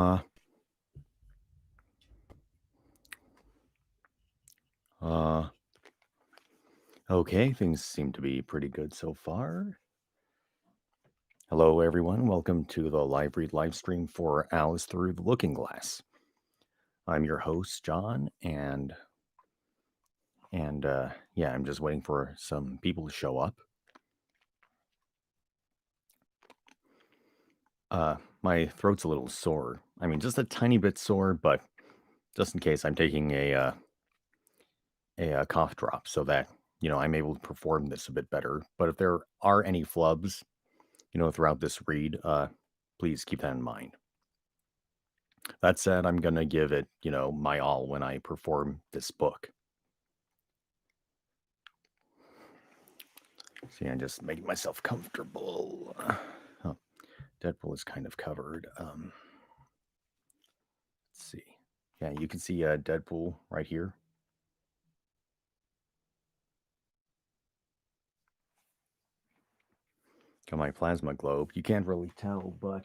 Uh, uh, okay, things seem to be pretty good so far. Hello, everyone. Welcome to the live read live stream for Alice Through the Looking Glass. I'm your host, John, and yeah, I'm just waiting for some people to show up. My throat's a little sore. I mean, just a tiny bit sore, but just in case, I'm taking a cough drop so that I'm able to perform this a bit better. But if there are any flubs, throughout this read, please keep that in mind. That said, I'm gonna give it, my all when I perform this book. See, I'm just making myself comfortable. Oh, Deadpool is kind of covered. Let's see. Yeah, you can see Deadpool right here. Got my plasma globe. You can't really tell, but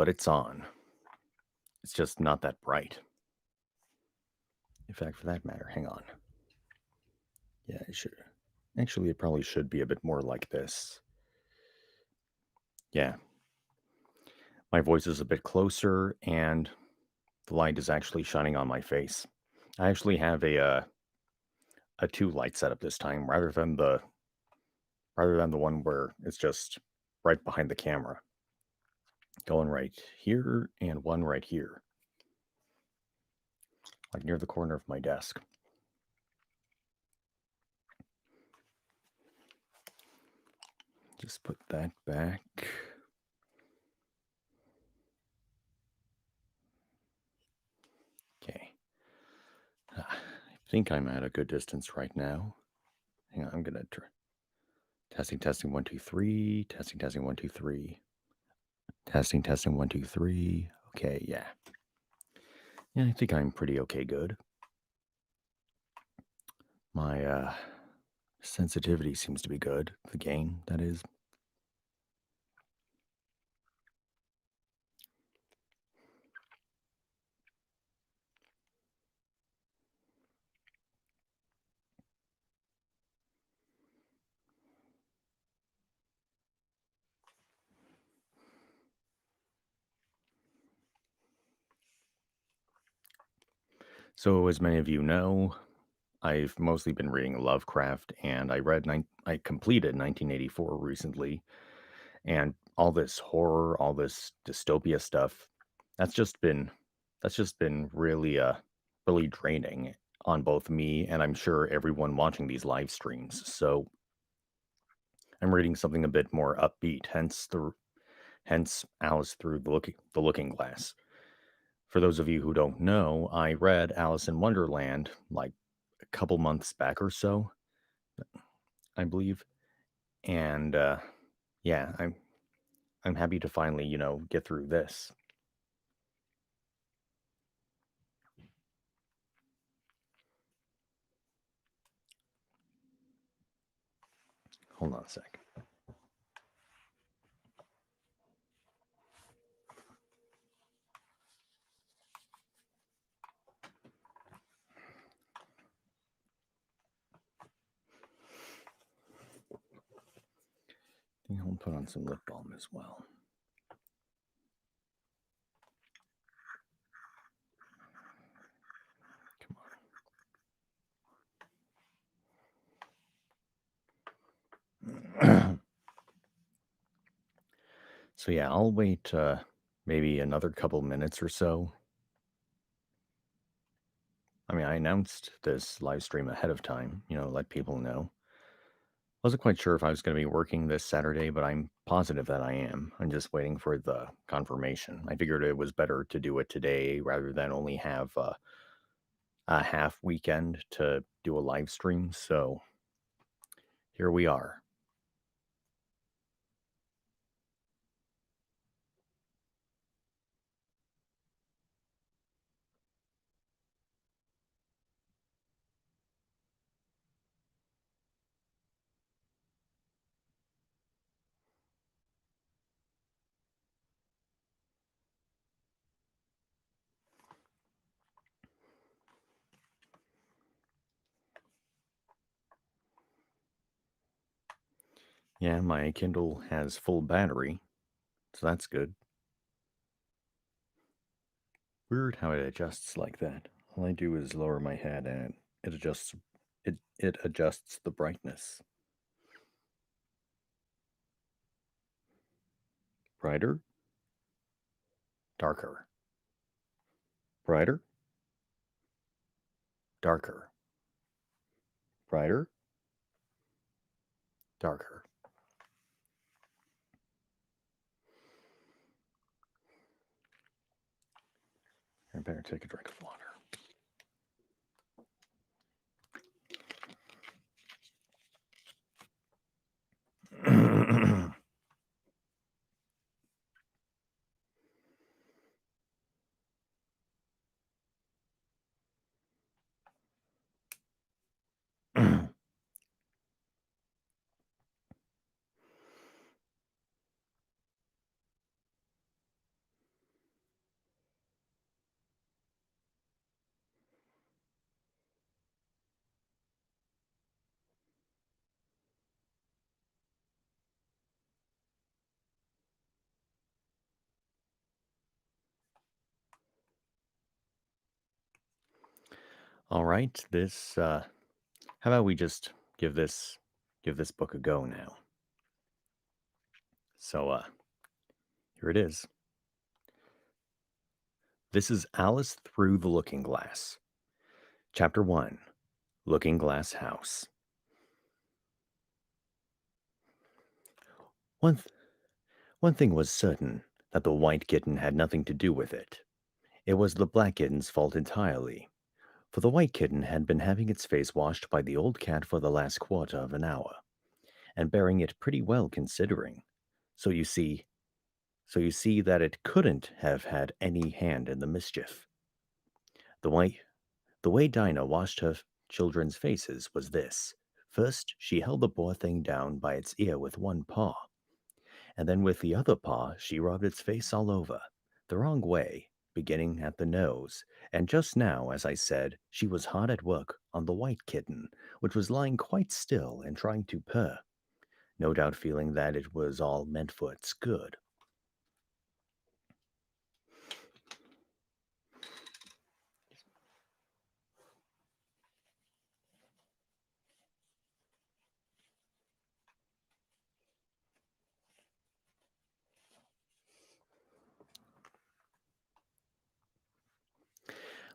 it's on. It's just not that bright. In fact, for that matter, hang on. Yeah, it should. Actually, it probably should be a bit more like this. Yeah. My voice is a bit closer, and the light is actually shining on my face. I actually have a two light setup this time, rather than the one where it's just right behind the camera. Going right here and one right here, like near the corner of my desk. Just put that back. Okay. I think I'm at a good distance right now. Hang on, I'm gonna testing 1 2 3, testing 1 2 3, testing 1 2 3. Okay, yeah. Yeah, I think I'm pretty okay good. My sensitivity seems to be good. The gain, that is. So, as many of you know, I've mostly been reading Lovecraft, and I completed 1984 recently, and all this horror, all this dystopia stuff, that's just been really draining on both me and I'm sure everyone watching these live streams. So I'm reading something a bit more upbeat, hence Alice Through the Looking Glass. For those of you who don't know, I read Alice in Wonderland like a couple months back or so, I believe, and yeah, I'm happy to finally get through this. Hold on a sec. I think I'll put on some lip balm as well. Come on. So yeah, I'll wait maybe another couple minutes or so. I mean, I announced this live stream ahead of time, let people know. Wasn't quite sure if I was going to be working this Saturday, but I'm positive that I am. I'm just waiting for the confirmation. I figured it was better to do it today rather than only have a half weekend to do a live stream. So here we are. Yeah, my Kindle has full battery, so that's good. Weird how it adjusts like that. All I do is lower my head and it adjusts it adjusts the brightness. Brighter, darker. Brighter, darker. Brighter, darker. I better take a drink of water. All right, how about we just give this book a go now? So here it is. This is Alice Through the Looking Glass. Chapter 1. Looking Glass House. One th- one thing was certain, that the white kitten had nothing to do with it. It was the black kitten's fault entirely, for the white kitten had been having its face washed by the old cat for the last quarter of an hour, and bearing it pretty well considering. So you see, so you see that it couldn't have had any hand in the mischief. The way, the way Dinah washed her children's faces was this. First, she held the poor thing down by its ear with one paw, and then with the other paw she rubbed its face all over, the wrong way, beginning at the nose, and just now, as I said, she was hard at work on the white kitten, which was lying quite still and trying to purr, no doubt feeling that it was all meant for its good.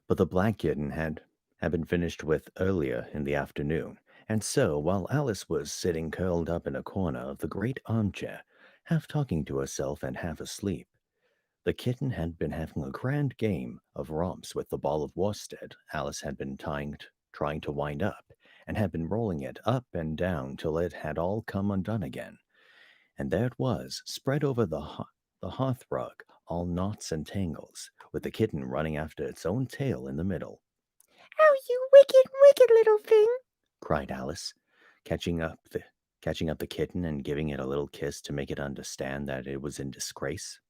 But the black kitten had been finished with earlier in the afternoon, and so, while Alice was sitting curled up in a corner of the great armchair, half talking to herself and half asleep, the kitten had been having a grand game of romps with the ball of worsted Alice had been trying to wind up, and had been rolling it up and down till it had all come undone again. And there it was, spread over the hearth rug, all knots and tangles, with the kitten running after its own tail in the middle. Oh, you wicked, wicked little thing! Cried Alice, catching up the catching up the kitten and giving it a little kiss to make it understand that it was in disgrace.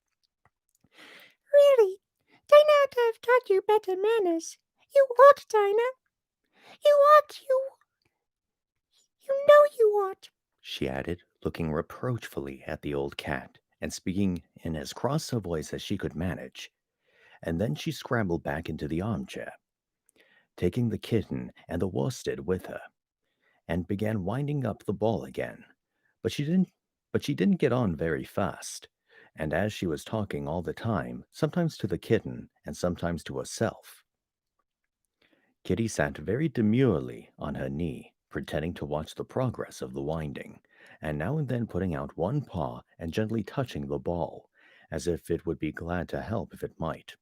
Really, Dinah ought to have taught you better manners. You ought, Dinah. You ought, you know you ought. She added, looking reproachfully at the old cat, and speaking in as cross a voice as she could manage. And then she scrambled back into the armchair, taking the kitten and the worsted with her, and began winding up the ball again. But she didn't get on very fast, and as she was talking all the time, sometimes to the kitten and sometimes to herself, Kitty sat very demurely on her knee, pretending to watch the progress of the winding, and now and then putting out one paw and gently touching the ball, as if it would be glad to help if it might.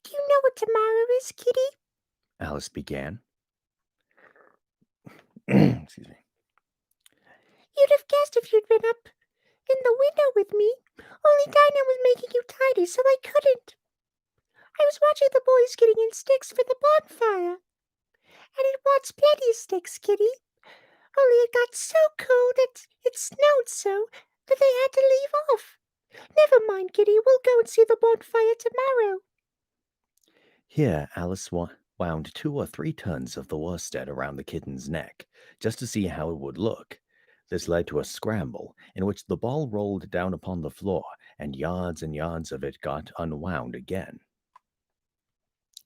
Do you know what tomorrow is, Kitty? Alice began. Excuse me. You'd have guessed if you'd been up in the window with me. Only Dinah was making you tidy, so I couldn't. I was watching the boys getting in sticks for the bonfire. And it wants plenty of sticks, Kitty. Only it got so cold it snowed so that they had to leave off. Never mind, Kitty. We'll go and see the bonfire tomorrow. Here Alice wound 2 or 3 turns of the worsted around the kitten's neck, just to see how it would look, This led to a scramble in which the ball rolled down upon the floor and yards of it got unwound again.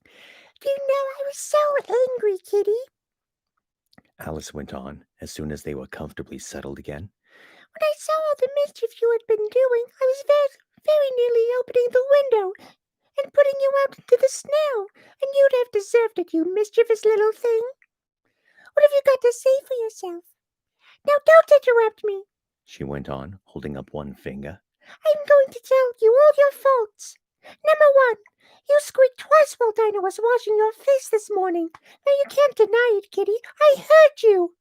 Do you know I was so angry, Kitty? Alice went on as soon as they were comfortably settled again. When I saw all the mischief you had been doing, I was very nearly opening the window and putting you out into the snow, and you'd have deserved it, you mischievous little thing. What have you got to say for yourself? Now don't interrupt me. She went on, holding up one finger. I'm going to tell you all your faults. Number one, you squeaked twice while Dinah was washing your face this morning. Now you can't deny it, Kitty. I heard you.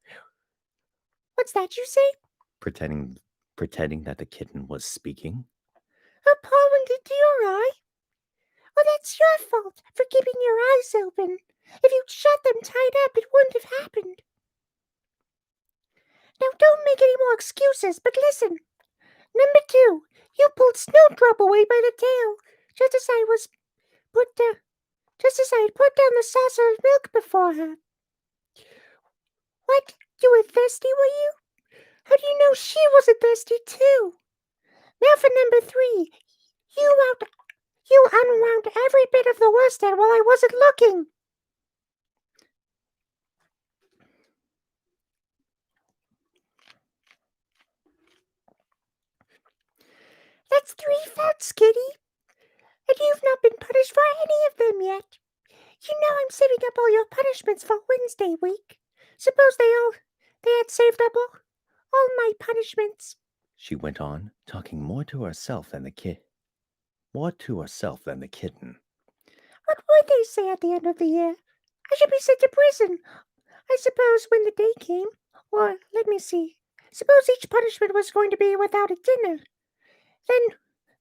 What's that you say? Pretending that the kitten was speaking. Her paw went into your eye? Well, that's your fault for keeping your eyes open. If you'd shut them tight up, it wouldn't have happened. Now don't make any more excuses, but listen. Number two, you pulled Snowdrop away by the tail, just as I had put down the saucer of milk before her. What? You were thirsty, were you? How do you know she wasn't thirsty too? Now for number three. You unwound every bit of the worsted while I wasn't looking. That's 3 faults, Kitty. And you've not been punished for any of them yet. You know I'm saving up all your punishments for Wednesday week. Suppose they had saved up all my punishments. She went on, talking more to herself than the kitten. What What would they say at the end of the year? I should be sent to prison. I suppose when the day came, or let me see. Suppose each punishment was going to be without a dinner. Then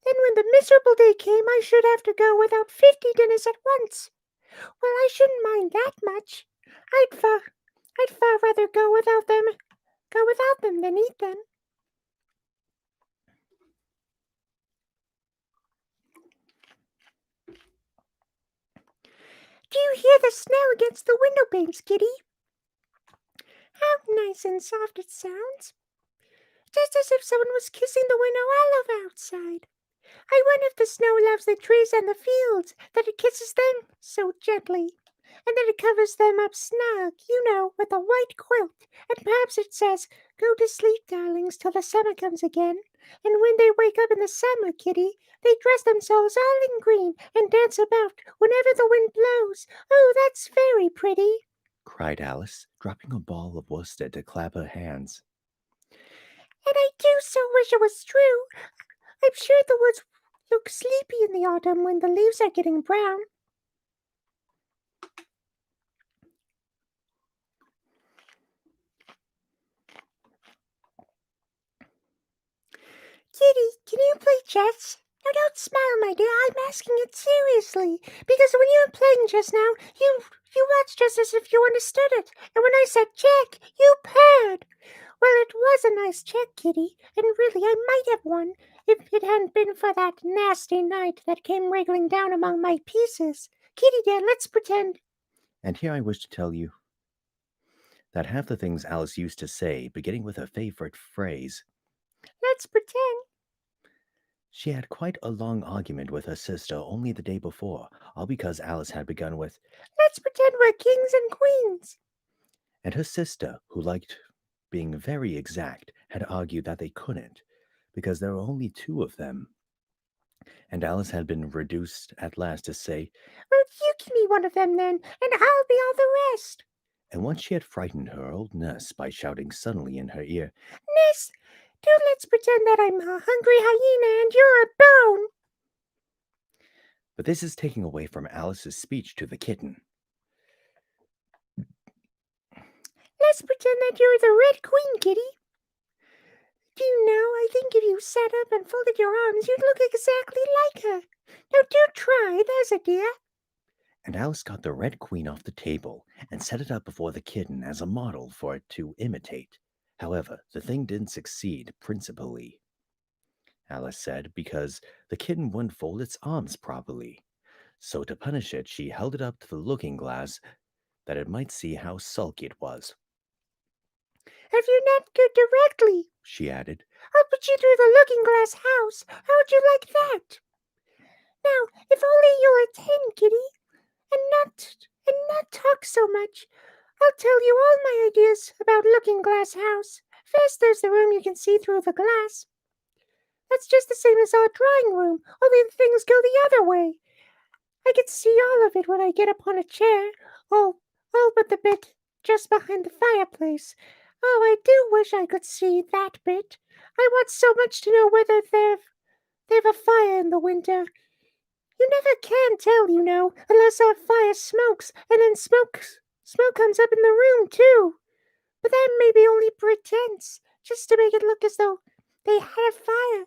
when the miserable day came, I should have to go without 50 dinners at once. Well, I shouldn't mind that much. I'd far rather go without them than eat them. Do you hear the snow against the window panes, Kitty? How nice and soft it sounds. Just as if someone was kissing the window all over outside. I wonder if the snow loves the trees and the fields, that it kisses them so gently, and that it covers them up snug, with a white quilt, and perhaps it says, "Go to sleep, darlings, till the summer comes again." And when they wake up in the summer, Kitty, they dress themselves all in green and dance about whenever the wind blows. Oh, that's very pretty, cried Alice, dropping a ball of worsted to clap her hands. And I do so wish it was true. I'm sure the woods look sleepy in the autumn when the leaves are getting brown. Kitty, can you play chess? Now don't smile, my dear. I'm asking it seriously. Because when you were playing just now, you watched just as if you understood it. And when I said check, you purred. Well, it was a nice check, Kitty, and really I might have won if it hadn't been for that nasty knight that came wriggling down among my pieces. Kitty dear, let's pretend. And here I wish to tell you that half the things Alice used to say, beginning with her favorite phrase, Let's pretend. she had quite a long argument with her sister only the day before, all because Alice had begun with, Let's pretend we're kings and queens. and her sister, who liked being very exact, had argued that they couldn't, because there were only two of them. And Alice had been reduced at last to say, Well, you can be one of them then, and I'll be all the rest. and once she had frightened her old nurse by shouting suddenly in her ear, Ness, let's pretend that I'm a hungry hyena and you're a bone. but this is taking away from Alice's speech to the kitten. Let's pretend that you're the Red Queen, Kitty. Do you know, I think if you sat up and folded your arms, you'd look exactly like her. Now do try, there's a dear. And Alice got the Red Queen off the table and set it up before the kitten as a model for it to imitate. However, the thing didn't succeed principally, Alice said, because the kitten wouldn't fold its arms properly. So to punish it, she held it up to the looking glass that it might see how sulky it was. If you're not good directly, she added. I'll put you through the looking glass house. How would you like that? Now, if only you'll attend, Kitty, and not talk so much. I'll tell you all my ideas about Looking Glass House. First, there's the room you can see through the glass. That's just the same as our drawing room, only the things go the other way. I can see all of it when I get up on a chair. All but the bit just behind the fireplace. Oh, I do wish I could see that bit. I want so much to know whether they've a fire in the winter. You never can tell, unless our fire smokes, and then smoke comes up in the room too. But that may be only pretense, just to make it look as though they had a fire.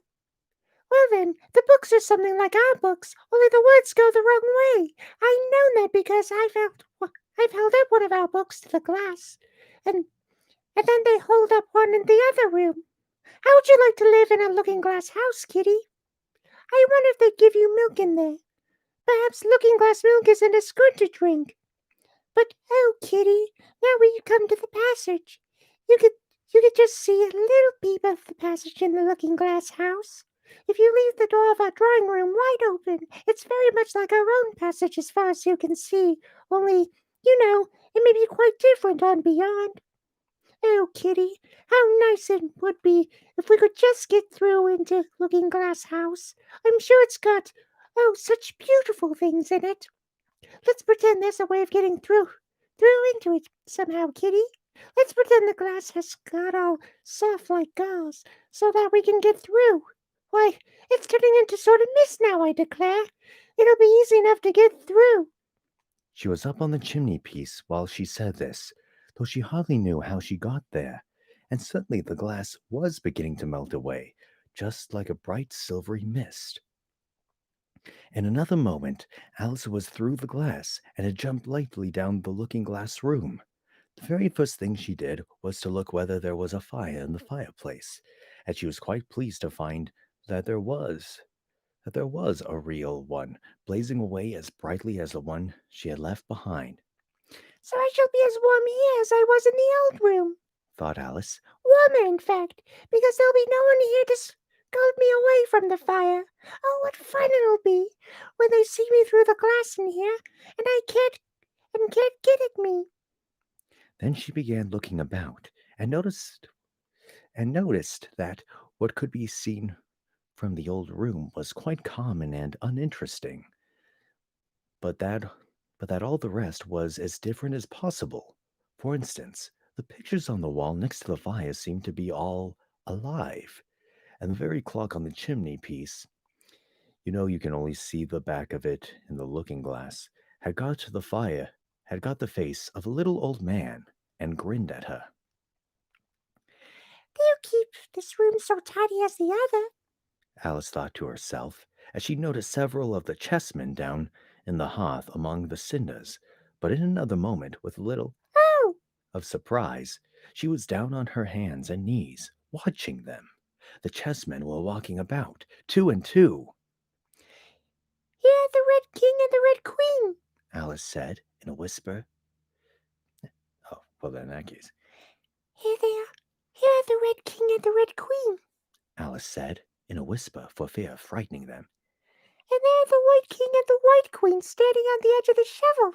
Well then, the books are something like our books, only the words go the wrong way. I know that because I've held up one of our books to the glass, and then they hold up one in the other room. How would you like to live in a looking glass house, Kitty? I wonder if they give you milk in there. Perhaps looking glass milk isn't as good to drink. But oh, Kitty, now we come to the passage. You could you could just see a little peep of the passage in the looking glass house. If you leave the door of our drawing room wide open, it's very much like our own passage as far as you can see, only, it may be quite different on beyond. Oh, Kitty, how nice it would be if we could just get through into Looking Glass House. I'm sure it's got, such beautiful things in it. Let's pretend there's a way of getting through into it somehow, Kitty. Let's pretend the glass has got all soft like gauze, so that we can get through. Why, it's turning into sort of mist now, I declare. It'll be easy enough to get through. She was up on the chimney piece while she said this, though she hardly knew how she got there, and suddenly the glass was beginning to melt away, just like a bright silvery mist. In another moment, Alice was through the glass and had jumped lightly down the looking glass room. The very first thing she did was to look whether there was a fire in the fireplace, and she was quite pleased to find that there was a real one, blazing away as brightly as the one she had left behind. So I shall be as warm here as I was in the old room. Thought Alice. Warmer, in fact, because there'll be no one here to scold me away from the fire. Oh, what fun it'll be when they see me through the glass in here, and can't get at me. Then she began looking about and noticed that what could be seen from the old room was quite common and uninteresting, but that all the rest was as different as possible. For instance, the pictures on the wall next to the fire seemed to be all alive, and the very clock on the chimney piece, you can only see the back of it in the looking glass, had got the face of a little old man and grinned at her. They'll keep this room so tidy as the other. Alice thought to herself, as she noticed several of the chessmen down in the hearth among the cinders. But in another moment, with a little Oh, of surprise, she was down on her hands and knees, watching them. The chessmen were walking about, two and two. here the Red King and the Red Queen. Alice said in a whisper. Oh, well, then in that case, Here they are. Here are the Red King and the Red Queen. Alice said in a whisper for fear of frightening them. And there are the White King and the White Queen standing on the edge of the shovel.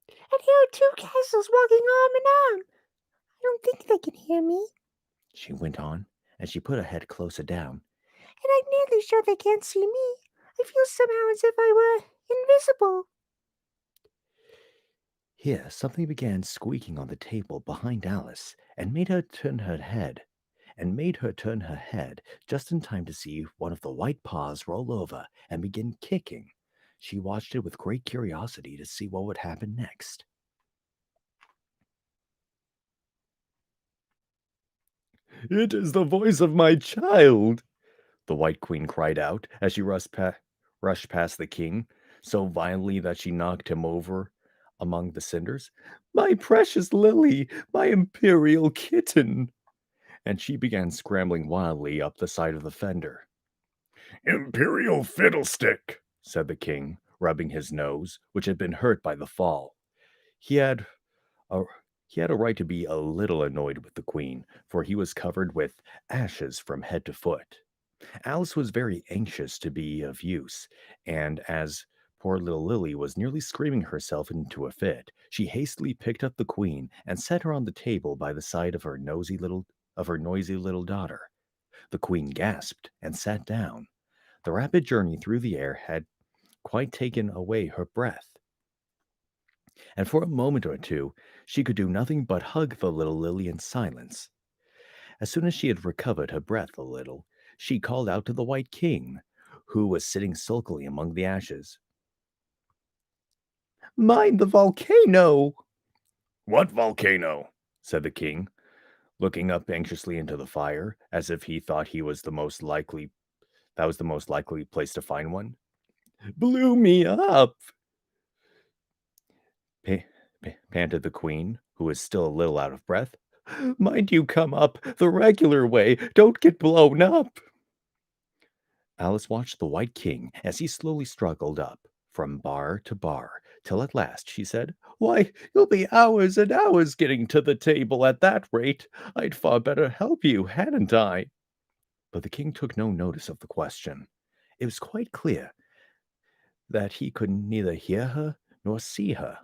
And here are two castles walking arm in arm. I don't think they can hear me. She went on as she put her head closer down. And I'm nearly sure they can't see me. I feel somehow as if I were invisible. Here, something began squeaking on the table behind Alice and made her turn her head just in time to see one of the white paws roll over and begin kicking. She watched it with great curiosity to see what would happen next. "It is the voice of my child!" the White Queen cried out as she rushed past the king, so violently that she knocked him over among the cinders. "My precious Lily, my imperial kitten!" And she began scrambling wildly up the side of the fender. "Imperial fiddlestick!" said the king, rubbing his nose, which had been hurt by the fall. He had a He had a right to be a little annoyed with the queen, for he was covered with ashes from head to foot. Alice was very anxious to be of use, and as poor little Lily was nearly screaming herself into a fit, she hastily picked up the queen and set her on the table by the side of her noisy little daughter. The queen gasped and sat down. The rapid journey through the air had quite taken away her breath, and for a moment or two she could do nothing but hug the little Lily in silence. As soon as she had recovered her breath a little, she called out to the White King, who was sitting sulkily among the ashes. Mind the volcano! What volcano? Said the king, looking up anxiously into the fire, as if he thought he was the most likely place to find one. Blew me up! Pa- panted the queen, who was still a little out of breath. Mind you come up the regular way. Don't get blown up. Alice watched the White King as he slowly struggled up from bar to bar, till at last she said, Why, you'll be hours and hours getting to the table at that rate. I'd far better help you, hadn't I? but the king took no notice of the question. It was quite clear that he could neither hear her nor see her.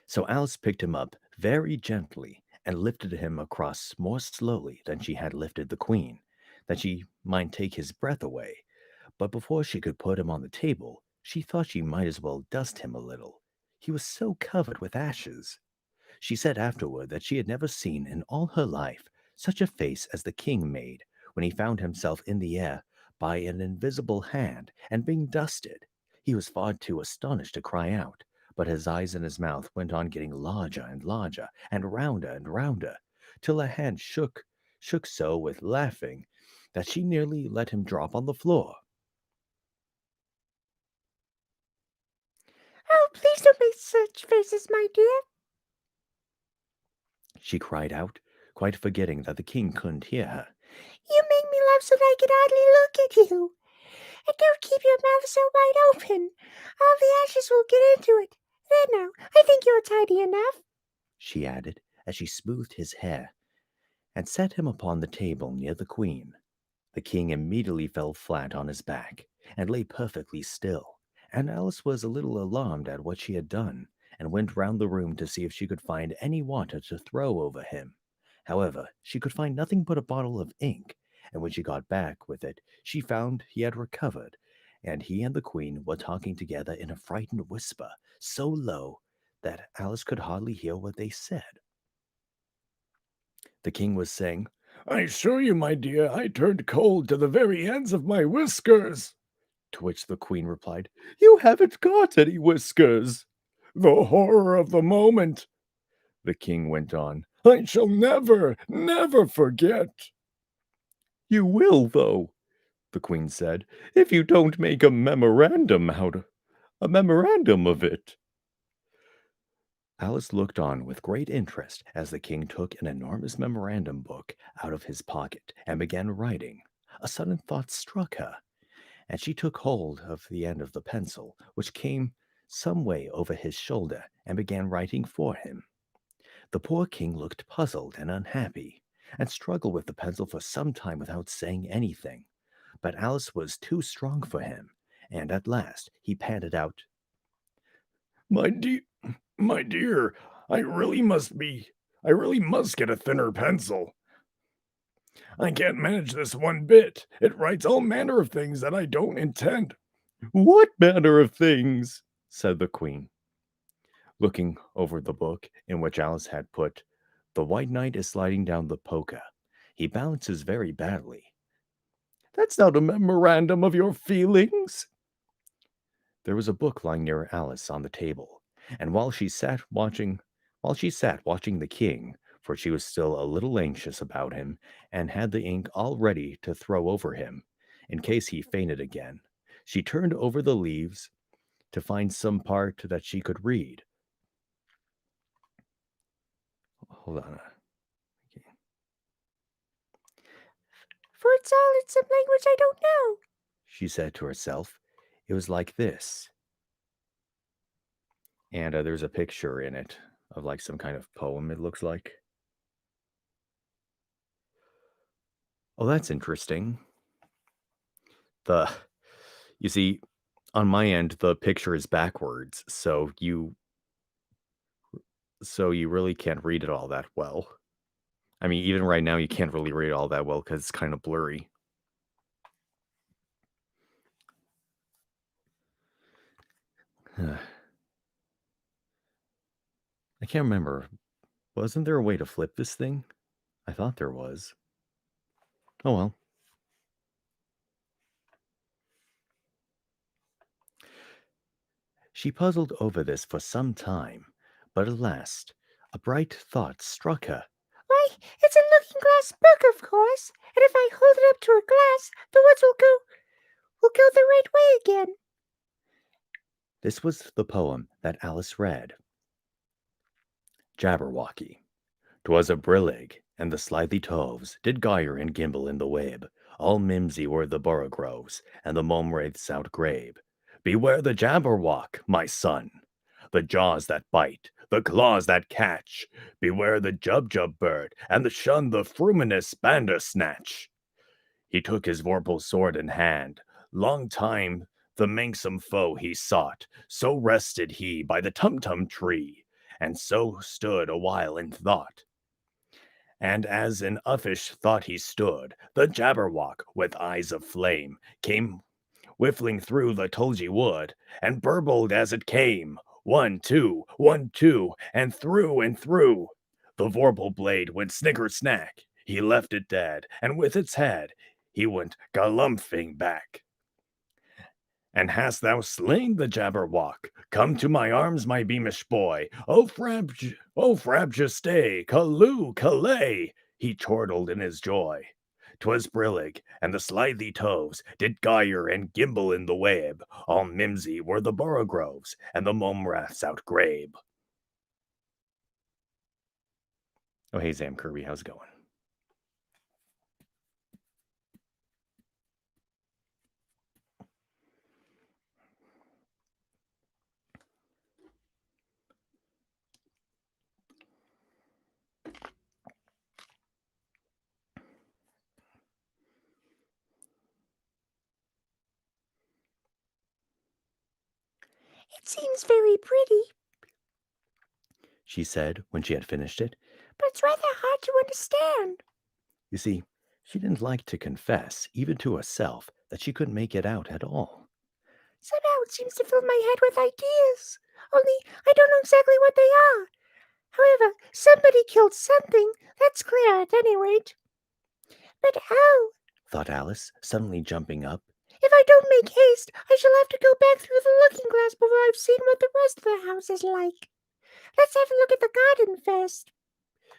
So Alice picked him up very gently and lifted him across more slowly than she had lifted the queen, that she might take his breath away. But before she could put him on the table, she thought she might as well dust him a little. He was so covered with ashes. She said afterward that she had never seen in all her life such a face as the king made when he found himself in the air by an invisible hand and being dusted. He was far too astonished to cry out, but his eyes and his mouth went on getting larger and larger and rounder, till her hand shook so with laughing that she nearly let him drop on the floor. Oh, please don't make such faces, my dear. She cried out, quite forgetting that the king couldn't hear her. You make me laugh so that I can hardly look at you. And don't keep your mouth so wide open. All the ashes will get into it. There now, I think you're tidy enough. She added, as she smoothed his hair and set him upon the table near the queen. The king immediately fell flat on his back and lay perfectly still, and Alice was a little alarmed at what she had done, and went round the room to see if she could find any water to throw over him. However, she could find nothing but a bottle of ink, and when she got back with it, she found he had recovered, and he and the queen were talking together in a frightened whisper, so low that Alice could hardly hear what they said. The king was saying, I assure you, my dear, I turned cold to the very ends of my whiskers. to which the queen replied, You haven't got any whiskers. The horror of the moment, the king went on. I shall never, never forget. You will, though, The queen said, if you don't make a memorandum of it. Alice looked on with great interest as the king took an enormous memorandum book out of his pocket and began writing. A sudden thought struck her, and she took hold of the end of the pencil, which came some way over his shoulder, and began writing for him. The poor king looked puzzled and unhappy, and struggled with the pencil for some time without saying anything. But Alice was too strong for him, and at last he panted out, My dear, my dear, I really must get a thinner pencil. I can't manage this one bit. It writes all manner of things that I don't intend. What manner of things? said the queen, looking over the book in which Alice had put, The White Knight is sliding down the polka. He balances very badly. That's not a memorandum of your feelings. There was a book lying near Alice on the table, and while she sat watching the king, for she was still a little anxious about him, and had the ink all ready to throw over him, in case he fainted again, she turned over the leaves to find some part that she could read. Hold on. For it's all in some language I don't know. She said to herself. It was like this. And there's a picture in it of like some kind of poem, it looks like. Oh, that's interesting. The you see, on my end, the picture is backwards, so you really can't read it all that well. I mean, even right now, you can't really read it all that well because it's kind of blurry. I can't remember. Wasn't there a way to flip this thing? I thought there was. Oh well. She puzzled over this for some time, but at last a bright thought struck her. Why, it's a looking glass book, of course. And if I hold it up to a glass, the words will go the right way again. This was the poem that Alice read. Jabberwocky. 'Twas a brillig, and the slithy toves did gyre and gimble in the web. All mimsy were the borogoves, and the mome wraiths outgrabe. Beware the Jabberwock, my son! The jaws that bite, the claws that catch. Beware the Jubjub bird, and shun the fruminous Bandersnatch. He took his vorpal sword in hand. Long time the manxome foe he sought. So rested he by the Tumtum tree, and so stood a while in thought. And as in uffish thought he stood, the Jabberwock, with eyes of flame, came whiffling through the tulgey wood, and burbled as it came. 1, 2, 1, 2, and through and through. The vorpal blade went snicker snack. He left it dead, and with its head he went galumphing back. And hast thou slain the Jabberwock? Come to my arms, my beamish boy. Oh, frabjous day, callooh, callay, he chortled in his joy. 'Twas brillig, and the slithy toves did gyre and gimble in the web. All mimsy were the borogoves, and the mome wraiths outgrabe. Oh, hey, Sam Kirby, how's it going? It seems very pretty, She said when she had finished it. but it's rather hard to understand. You see, she didn't like to confess, even to herself, that she couldn't make it out at all. Somehow it seems to fill my head with ideas. Only I don't know exactly what they are. However, somebody killed something. That's clear at any rate. But how? Thought Alice, suddenly jumping up. If I don't make haste, I shall have to go back through the looking glass before I've seen what the rest of the house is like. Let's have a look at the garden first.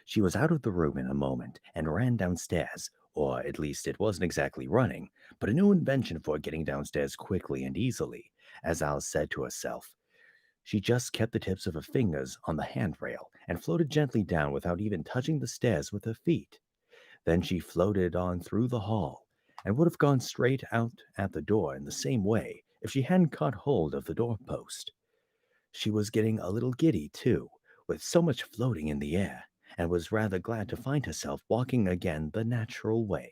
She was out of the room in a moment and ran downstairs, or at least it wasn't exactly running, but a new invention for getting downstairs quickly and easily, as Alice said to herself. She just kept the tips of her fingers on the handrail and floated gently down without even touching the stairs with her feet. Then she floated on through the hall and would have gone straight out at the door in the same way if she hadn't caught hold of the doorpost. She was getting a little giddy, too, with so much floating in the air, and was rather glad to find herself walking again the natural way.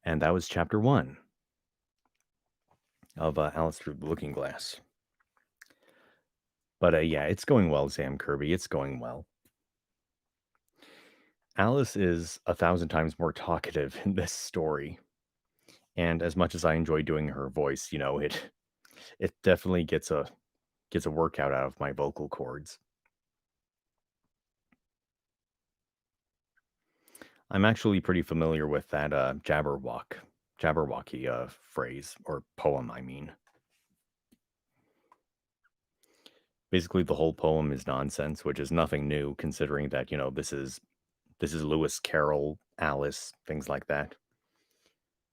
And that was chapter 1 of Alice Through the Looking Glass. But yeah, it's going well, Sam Kirby. It's going well. Alice is 1,000 times more talkative in this story. And as much as I enjoy doing her voice, it definitely gets a workout out of my vocal cords. I'm actually pretty familiar with that Jabberwocky phrase or poem, I mean. Basically the whole poem is nonsense, which is nothing new considering that, this is Lewis Carroll, Alice, things like that.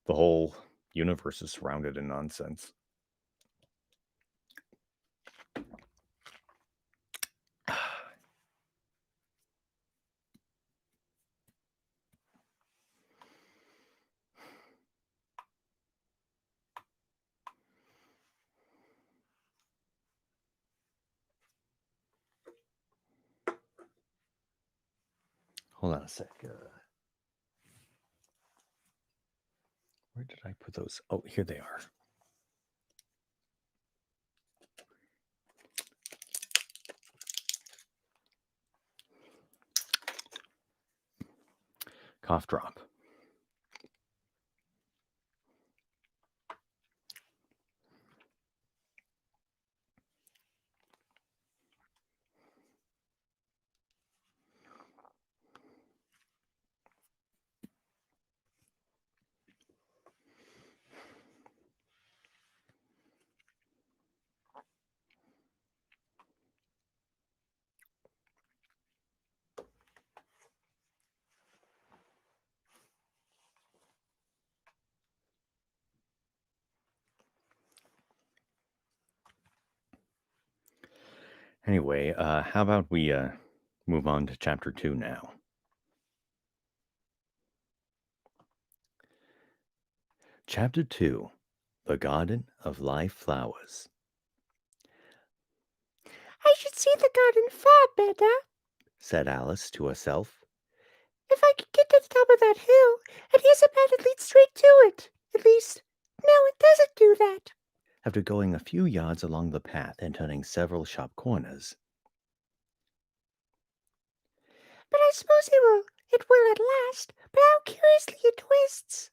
The whole universe is surrounded in nonsense. Hold on a sec. Where did I put those? Oh, here they are. Cough drop. Anyway, how about we move on to chapter 2 now? Chapter 2, The Garden of Live Flowers. I should see the garden far better. Said Alice to herself. If I could get to the top of that hill, and here's a path that leads straight to it. At least, no, it doesn't do that. After going a few yards along the path and turning several sharp corners. But I suppose it will at last. But how curiously it twists.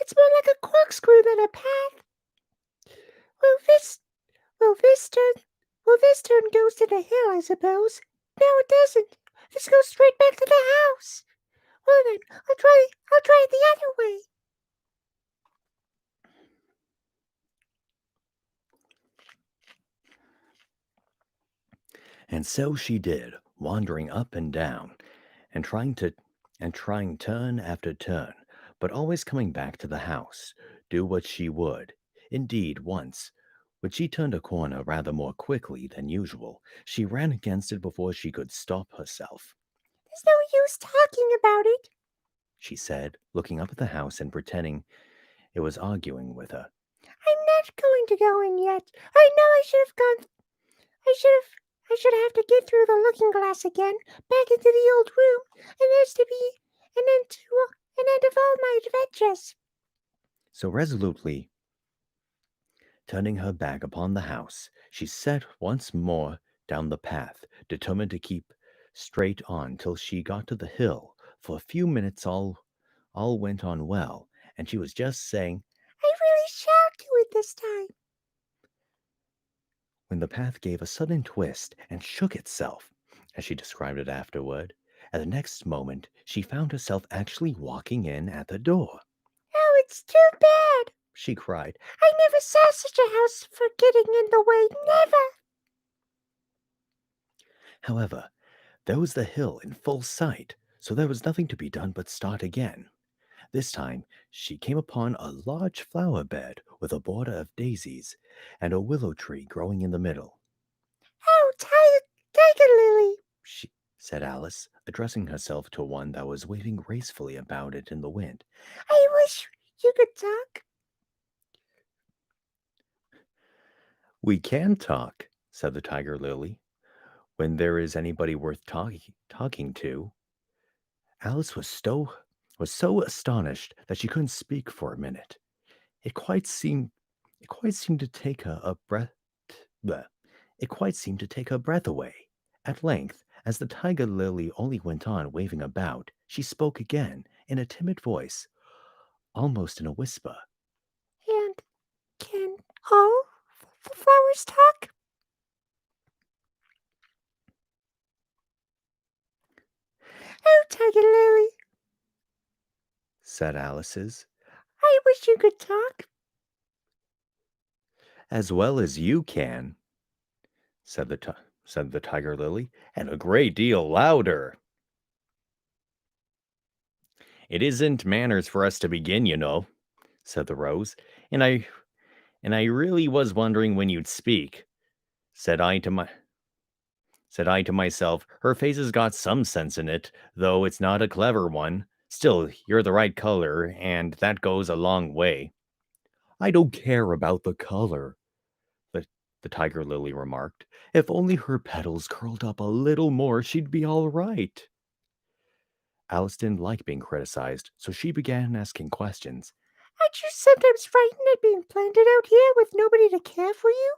It's more like a corkscrew than a path. Well, this turn goes to the hill, I suppose. No, it doesn't. This goes straight back to the house. Well then, I'll try it the other way. And so she did, wandering up and down, and trying turn after turn, but always coming back to the house, do what she would. Indeed, once, when she turned a corner rather more quickly than usual, she ran against it before she could stop herself. There's no use talking about it, she said, looking up at the house and pretending it was arguing with her. I'm not going to go in yet. I know I should have gone. I should have to get through the looking glass again, back into the old room, and there's to be an end of all my adventures. So resolutely, turning her back upon the house, she set once more down the path, determined to keep straight on till she got to the hill. For a few minutes all went on well, and she was just saying, I really shall do it this time. when the path gave a sudden twist and shook itself, as she described it afterward. At the next moment, she found herself actually walking in at the door. Oh, it's too bad, she cried. I never saw such a house for getting in the way, never. However, there was the hill in full sight, so there was nothing to be done but start again. This time she came upon a large flower bed with a border of daisies and a willow tree growing in the middle. Oh, tiger lily, said Alice, addressing herself to one that was waving gracefully about it in the wind. I wish you could talk. We can talk, said the tiger lily, when there is anybody worth talking to. Alice was so astonished that she couldn't speak for a minute. It quite seemed to take her breath away. At length, as the tiger lily only went on waving about, she spoke again in a timid voice, almost in a whisper. And can all the flowers talk? Oh, tiger lily, said Alice's. I wish you could talk. As well as you can, said the tiger lily, and a great deal louder. It isn't manners for us to begin, you know, said the rose, and I really was wondering when you'd speak. Said I to myself, her face has got some sense in it, though it's not a clever one. Still, you're the right color, and that goes a long way. I don't care about the color, the tiger lily remarked. If only her petals curled up a little more, she'd be all right. Alice didn't like being criticized, so she began asking questions. Aren't you sometimes frightened at being planted out here with nobody to care for you?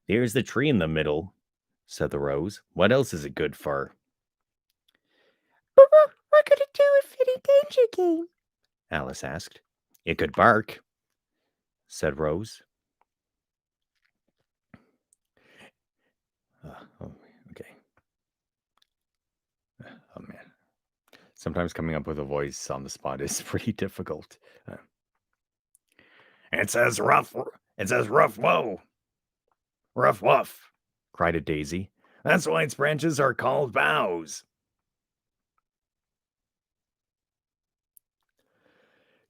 There's the tree in the middle, said the rose. What else is it good for? But what could it do if any danger came? Alice asked. It could bark, said Rose. Oh, okay. Oh, man. Sometimes coming up with a voice on the spot is pretty difficult. It says rough. It says rough. Whoa. Rough woof, cried a daisy. That's why its branches are called boughs.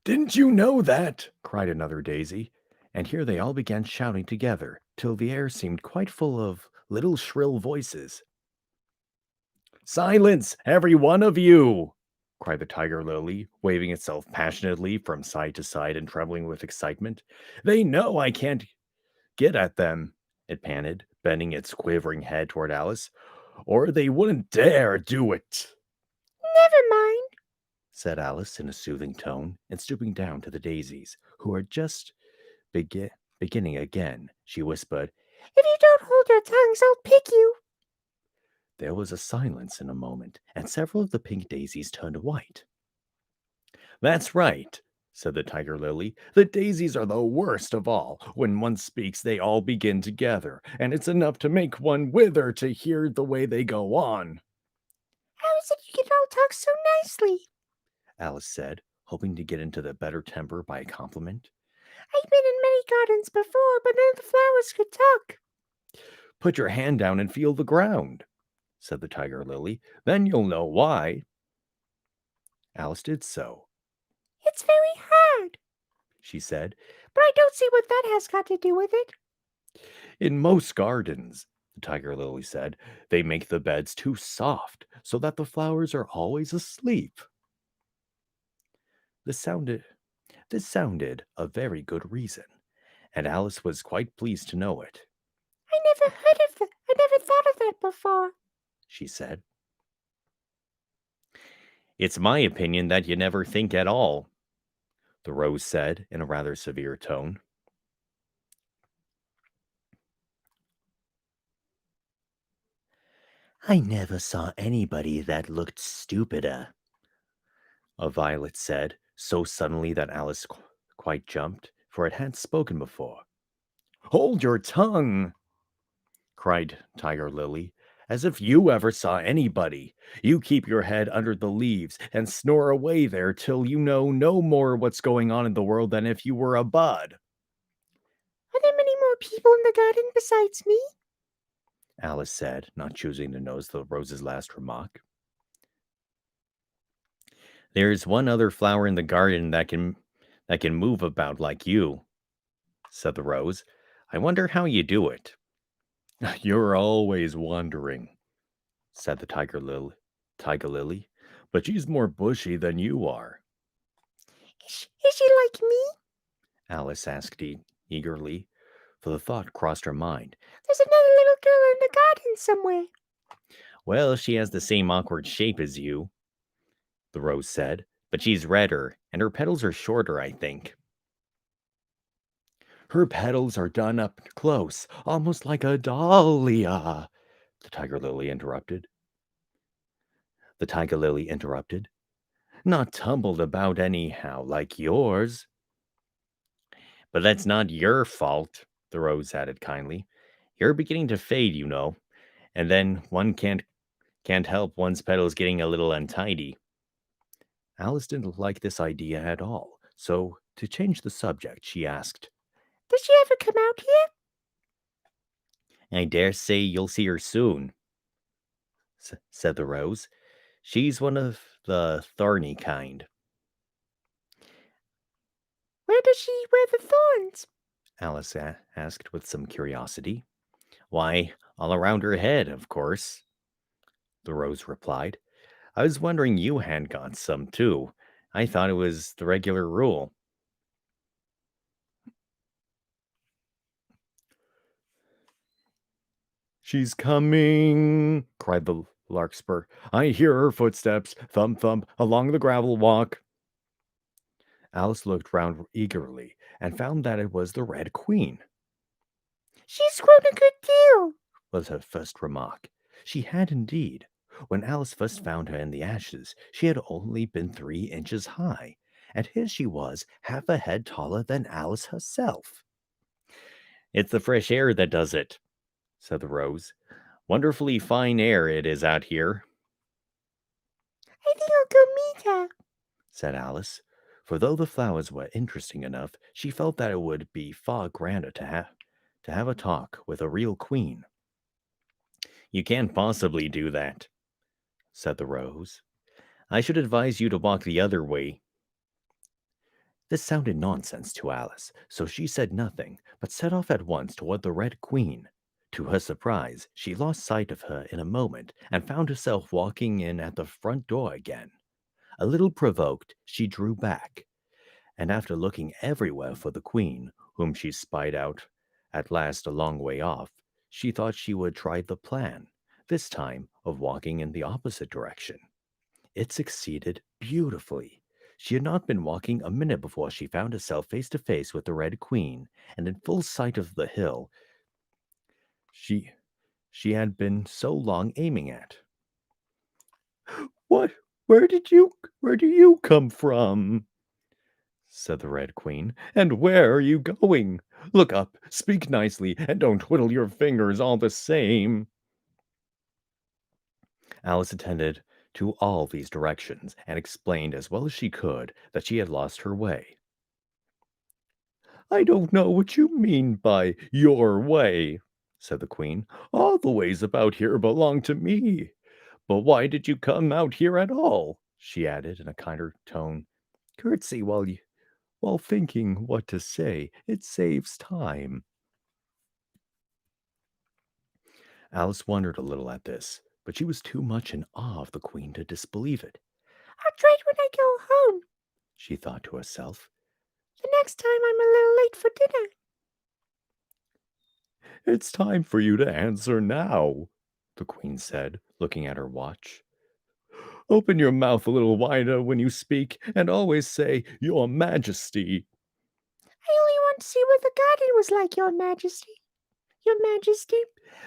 Didn't you know that? Cried another daisy. And here they all began shouting together, till the air seemed quite full of little shrill voices. Silence, every one of you! Cried the tiger lily, waving itself passionately from side to side and trembling with excitement. They know I can't get at them, it panted, bending its quivering head toward Alice, or they wouldn't dare do it. Never mind, said Alice in a soothing tone, and stooping down to the daisies, who were just beginning again, she whispered, if you don't hold your tongues, I'll pick you. There was a silence in a moment, and several of the pink daisies turned white. That's right, said the tiger lily. The daisies are the worst of all. When one speaks, they all begin together, and it's enough to make one wither to hear the way they go on. How is it you can all talk so nicely? Alice said, hoping to get into the better temper by a compliment. I've been in many gardens before, but none of the flowers could talk. Put your hand down and feel the ground, said the tiger lily. Then you'll know why. Alice did so. It's very hard, she said. But I don't see what that has got to do with it. In most gardens, the tiger lily said, they make the beds too soft so that the flowers are always asleep. This sounded a very good reason, and Alice was quite pleased to know it. I never thought of that before, she said. It's my opinion that you never think at all, the rose said in a rather severe tone. I never saw anybody that looked stupider, a violet said, so suddenly that Alice quite jumped, for it hadn't spoken before. Hold your tongue, cried Tiger Lily, as if you ever saw anybody. You keep your head under the leaves and snore away there till you know no more what's going on in the world than if you were a bud. Are there many more people in the garden besides me? Alice said, not choosing to notice the rose's last remark. There's one other flower in the garden that can move about like you, said the rose. I wonder how you do it. You're always wondering, said the tiger lily, but she's more bushy than you are. Is she like me? Alice asked eagerly, for the thought crossed her mind. There's another little girl in the garden somewhere. Well, she has the same awkward shape as you, the rose said, but she's redder, and her petals are shorter, I think. Her petals are done up close, almost like a dahlia, the tiger lily interrupted. Not tumbled about anyhow, like yours. But that's not your fault, the rose added kindly. You're beginning to fade, you know, and then one can't help one's petals getting a little untidy. Alice didn't like this idea at all, so to change the subject, she asked, Does she ever come out here? I dare say you'll see her soon, said the rose. She's one of the thorny kind. Where does she wear the thorns? Alice asked with some curiosity. Why, all around her head, of course, the rose replied. I was wondering you had got some too. I thought it was the regular rule. She's coming, cried the Larkspur. I hear her footsteps, thump thump, along the gravel walk. Alice looked round eagerly and found that it was the Red Queen. She's grown a good deal, Was her first remark. She had indeed. When Alice first found her in the ashes, she had only been 3 inches high, and here she was, half a head taller than Alice herself. It's the fresh air that does it, said the Rose. Wonderfully fine air it is out here, I think I'll go meet her. said Alice. For though the flowers were interesting enough, she felt that it would be far grander to have a talk with a real queen. You can't possibly do that, said the Rose. I should advise you to walk the other way. This sounded nonsense to Alice, so she said nothing, but set off at once toward the Red Queen. To her surprise, she lost sight of her in a moment and found herself walking in at the front door again. A little provoked, she drew back, and after looking everywhere for the Queen, whom she spied out at last a long way off, she thought she would try the plan, this time of walking in the opposite direction. It succeeded beautifully. She had not been walking a minute before she found herself face to face with the Red Queen, and in full sight of the hill she she had been so long aiming at. What? Where do you come from? Said the Red Queen. And where are you going? Look up, speak nicely, and don't twiddle your fingers all the same. Alice attended to all these directions and explained as well as she could that she had lost her way. I don't know what you mean by your way, said the Queen. All the ways about here belong to me. But why did you come out here at all? She added in a kinder tone. Curtsy while thinking what to say. It saves time. Alice wondered a little at this, but she was too much in awe of the Queen to disbelieve it. I'll try it when I go home. She thought to herself. The next time I'm a little late for dinner. It's time for you to answer now, the Queen said, looking at her watch. Open your mouth a little wider when you speak, and always say, Your Majesty. I only want to see what the garden was like, Your Majesty. Your Majesty.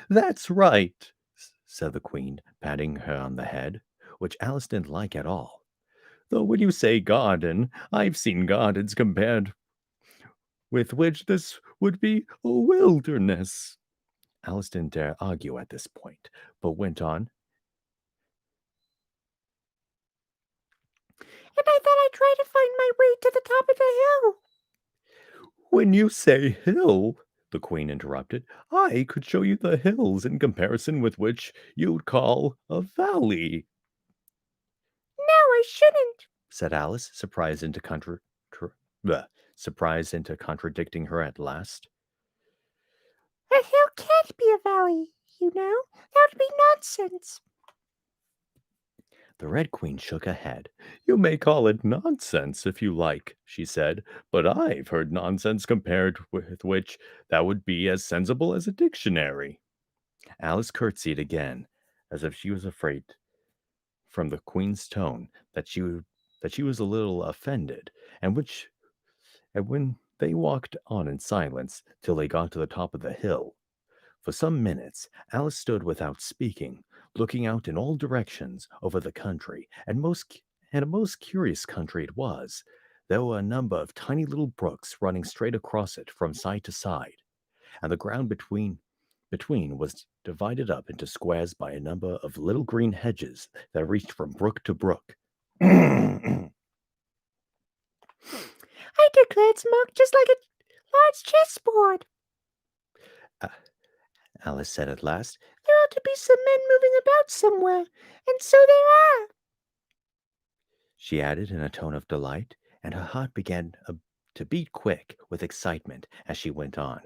That's right, said the Queen, patting her on the head, which Alice didn't like at all. Though when you say garden, I've seen gardens compared with which this would be a wilderness. Alice didn't dare argue at this point, but went on. And I thought I'd try to find my way to the top of the hill. When you say hill, the Queen interrupted, I could show you the hills in comparison with which you'd call a valley, No, I shouldn't. said Alice, surprised into contradicting her at last. A hill can't be a valley, you know. That would be nonsense. The Red Queen shook her head. You may call it nonsense if you like, she said, but I've heard nonsense compared with which that would be as sensible as a dictionary. Alice curtsied again, as if she was afraid from the Queen's tone that she was a little offended, and when they walked on in silence till they got to the top of the hill. For some minutes Alice stood without speaking, looking out in all directions over the country, and a most curious country it was. There were a number of tiny little brooks running straight across it from side to side, and the ground between was divided up into squares by a number of little green hedges that reached from brook to brook. I declare it's marked just like a large chessboard. Alice said at last. There ought to be some men moving about somewhere, and so there are. She added in a tone of delight, and her heart began to beat quick with excitement as she went on.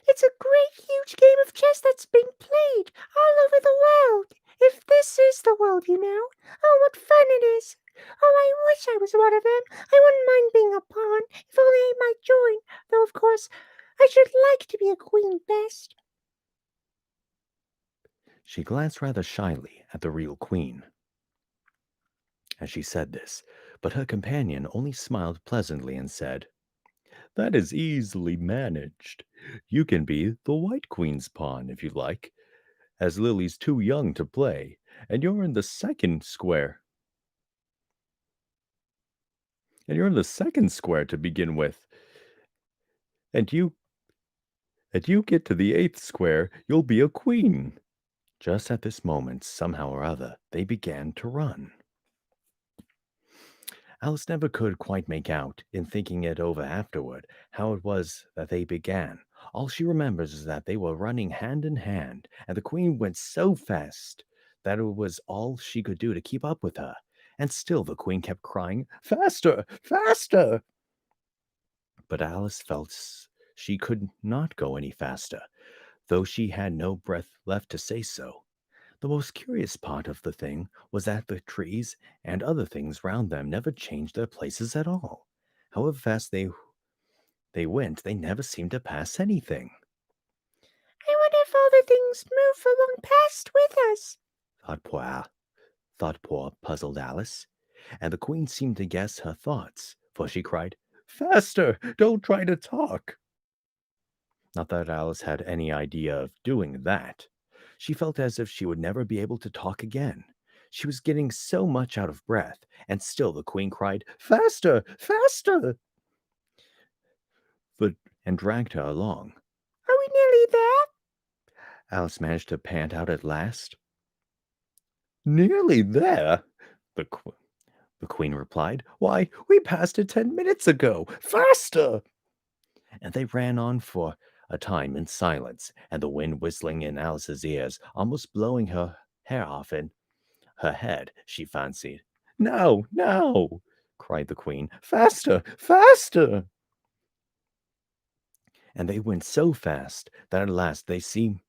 It's a great, huge game of chess that's being played all over the world. If this is the world, you know. Oh, what fun it is. Oh, I wish I was one of them. I wouldn't mind being a pawn, if only I might join. Though, of course, I should like to be a queen best. She glanced rather shyly at the real queen as she said this, but her companion only smiled pleasantly and said, "That is easily managed. You can be the White Queen's pawn if you like, as Lily's too young to play, and you're in the second square. And you're in the second square to begin with. And you get to the eighth square, you'll be a queen." Just at this moment, somehow or other, they began to run. Alice never could quite make out, in thinking it over afterward, how it was that they began. All she remembers is that they were running hand in hand, and the queen went so fast that it was all she could do to keep up with her. And still the queen kept crying, "Faster! Faster!" But Alice felt she could not go any faster, though she had no breath left to say so. The most curious part of the thing was that the trees and other things round them never changed their places at all. However fast they went, they never seemed to pass anything. I wonder if all the things move along past with us. Thought poor puzzled Alice, and the queen seemed to guess her thoughts, for she cried, "Faster! Don't try to talk!" Not that Alice had any idea of doing that. She felt as if she would never be able to talk again. She was getting so much out of breath, and still the queen cried, "Faster! Faster!" but and dragged her along. Are we nearly there? Alice managed to pant out at last. "Nearly there," the, qu- the queen replied. "Why, we passed it 10 minutes ago. Faster!" And they ran on for a time in silence, and the wind whistling in Alice's ears, almost blowing her hair off in her head, she fancied. "Now, now!" cried the queen. "Faster, faster!" And they went so fast that at last they seemed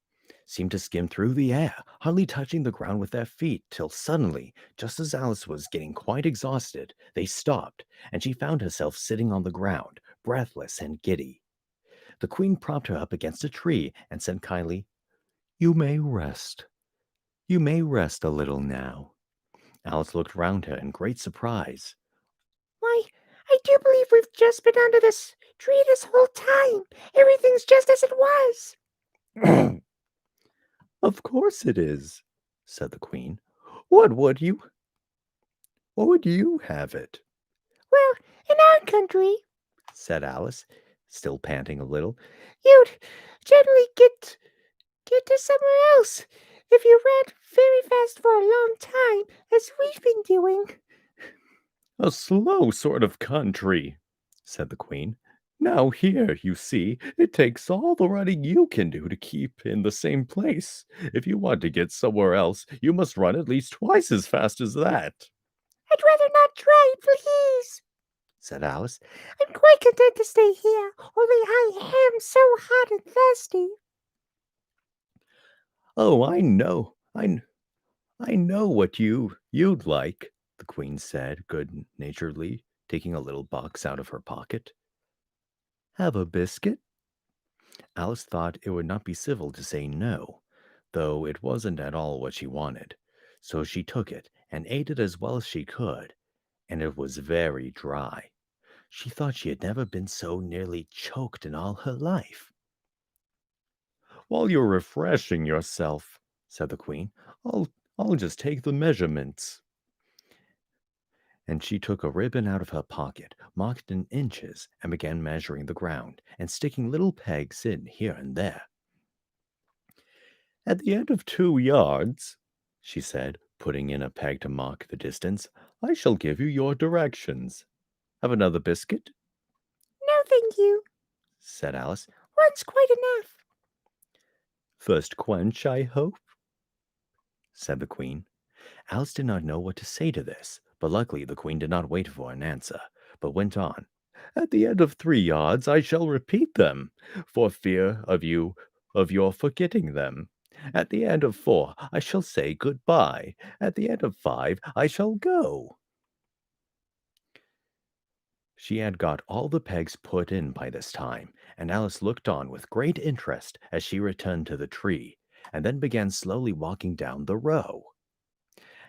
to skim through the air, hardly touching the ground with their feet, till suddenly, just as Alice was getting quite exhausted, they stopped, and she found herself sitting on the ground, breathless and giddy. The queen propped her up against a tree and said kindly, "You may rest. You may rest a little now." Alice looked round her in great surprise. Why, I do believe we've just been under this tree this whole time. Everything's just as it was. "Of course it is," said the queen. What would you have it?" Well, in our country, said Alice, still panting a little. you'd generally get to somewhere else if you ran very fast for a long time, as we've been doing. "A slow sort of country," said the queen. "Now here, you see, it takes all the running you can do to keep in the same place. If you want to get somewhere else, you must run at least twice as fast as that," I'd rather not try, please. said Alice. I'm quite content to stay here, only I am so hot and thirsty. "Oh, I know what you'd like," the queen said good-naturedly, taking a little box out of her pocket. "Have a biscuit?" Alice thought it would not be civil to say no, though it wasn't at all what she wanted. So she took it and ate it as well as she could, and it was very dry. She thought she had never been so nearly choked in all her life. "While you're refreshing yourself," said the queen, I'll just take the measurements." And she took a ribbon out of her pocket, marked in inches, and began measuring the ground, and sticking little pegs in here and there. "At the end of 2 yards," she said, putting in a peg to mark the distance, "I shall give you your directions. Have another biscuit?" No, thank you. said Alice. One's quite enough. "First quench, I hope?" said the queen. Alice did not know what to say to this, but luckily the queen did not wait for an answer, but went on. "At the end of 3 yards I shall repeat them, for fear of your forgetting them. At the end of 4 I shall say good-bye. At the end of 5 I shall go." She had got all the pegs put in by this time, and Alice looked on with great interest as she returned to the tree, and then began slowly walking down the row.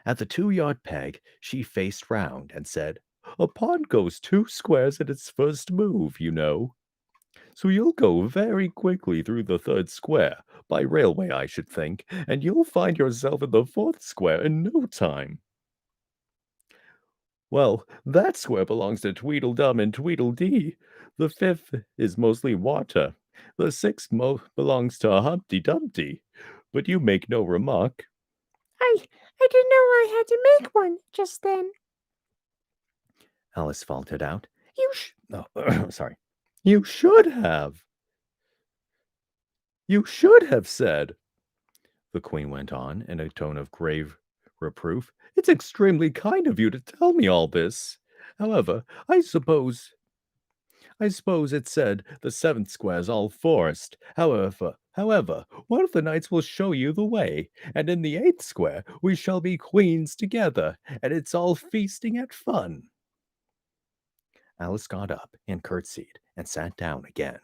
At the 2-yard peg, she faced round and said, "A pawn goes 2 squares at its first move, you know. So you'll go very quickly through the third square, by railway, I should think, and you'll find yourself in the fourth square in no time. Well, that square belongs to Tweedledum and Tweedledee. The fifth is mostly water. The sixth belongs to Humpty Dumpty. But you make no remark." I didn't know I had to make one just then. Alice faltered out. You sh- Oh, sorry. You should have. You should have said, the Queen went on in a tone of grave reproof. "It's extremely kind of you to tell me all this. However, I suppose it said the seventh square's all forest. However, one of the knights will show you the way, and in the eighth square we shall be queens together, and it's all feasting and fun." Alice got up and curtsied and sat down again.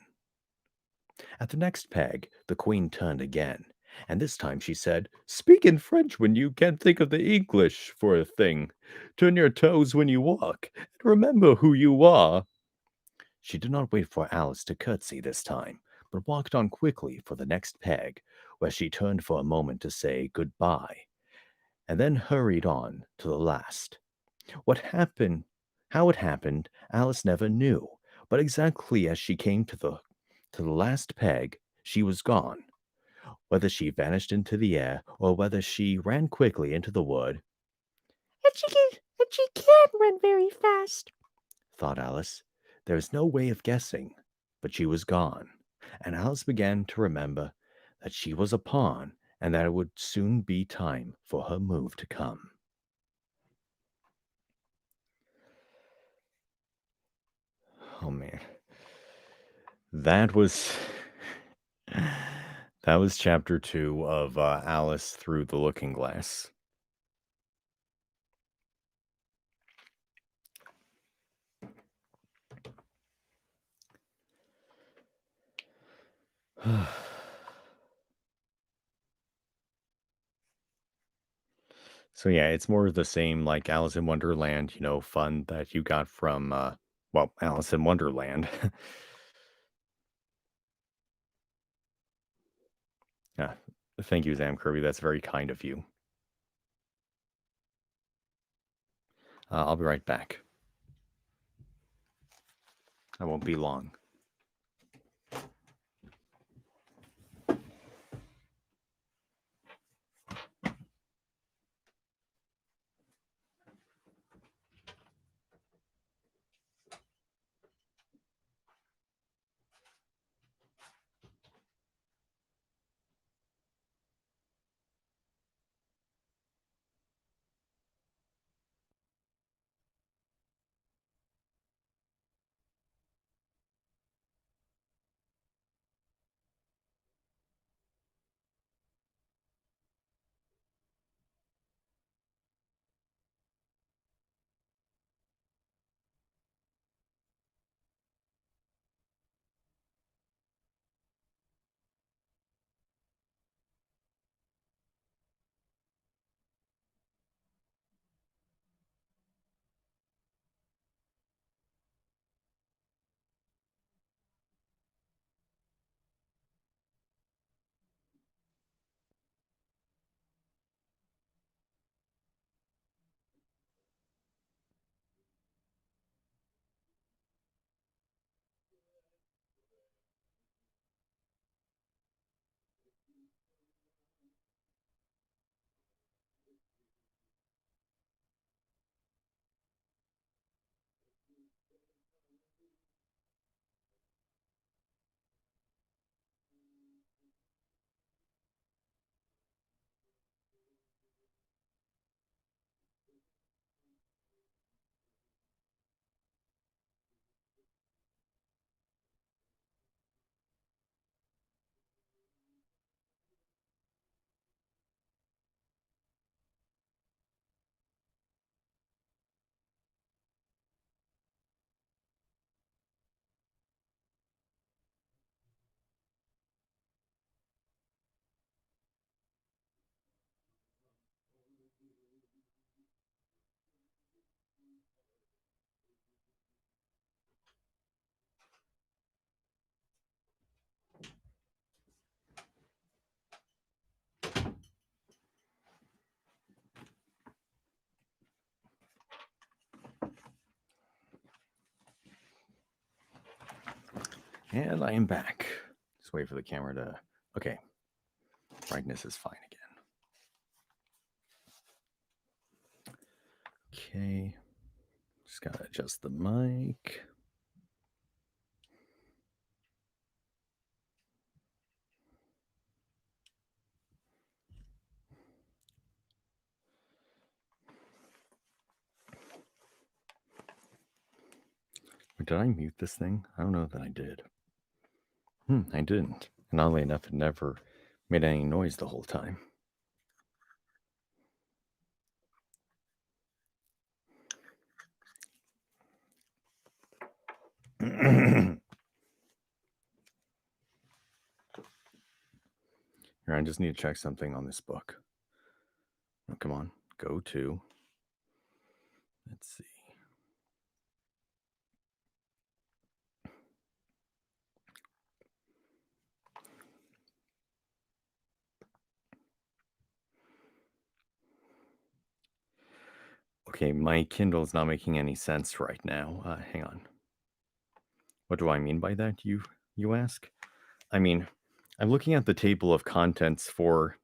At the next peg, the Queen turned again, and this time she said, "Speak in French when you can't think of the English for a thing. Turn your toes when you walk, and remember who you are." She did not wait for Alice to curtsy this time, but walked on quickly for the next peg, where she turned for a moment to say good-bye, and then hurried on to the last. What happened, how it happened, Alice never knew, but exactly as she came to the last peg, she was gone. Whether she vanished into the air, or whether she ran quickly into the wood, and she can't run very fast. thought Alice, there is no way of guessing, but she was gone, and Alice began to remember that she was a pawn, and that it would soon be time for her move to come. Oh man. That was that was chapter 2 of Alice Through the Looking Glass. So yeah, it's more of the same like Alice in Wonderland, fun that you got from well, Alice in Wonderland. Yeah. Thank you, Sam Kirby. That's very kind of you. I'll be right back. I won't be long. And I am back. Just wait for the camera to... Okay. Brightness is fine again. Okay. Just gotta adjust the mic. Did I mute this thing? I don't know that I did. I didn't. And oddly enough, it never made any noise the whole time. Here, I just need to check something on this book. Oh, come on. Go to. Let's see. Okay, my Kindle is not making any sense right now. Hang on. What do I mean by that, you ask? I mean, I'm looking at the table of contents for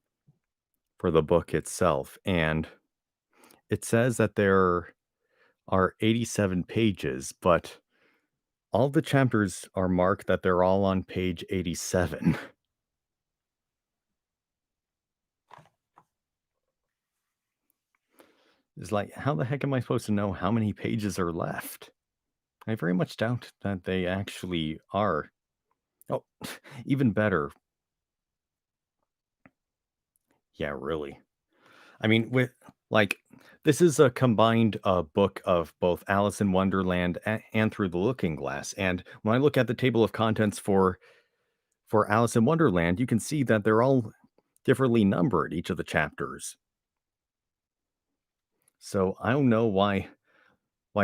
the book itself, and it says that there are 87 pages, but all the chapters are marked that they're all on page 87. It's like, how the heck am I supposed to know how many pages are left? I very much doubt that they actually are. Oh, even better. Yeah, really. I mean, this is a combined book of both Alice in Wonderland and Through the Looking Glass. And when I look at the table of contents for Alice in Wonderland, you can see that they're all differently numbered, each of the chapters. So I don't know why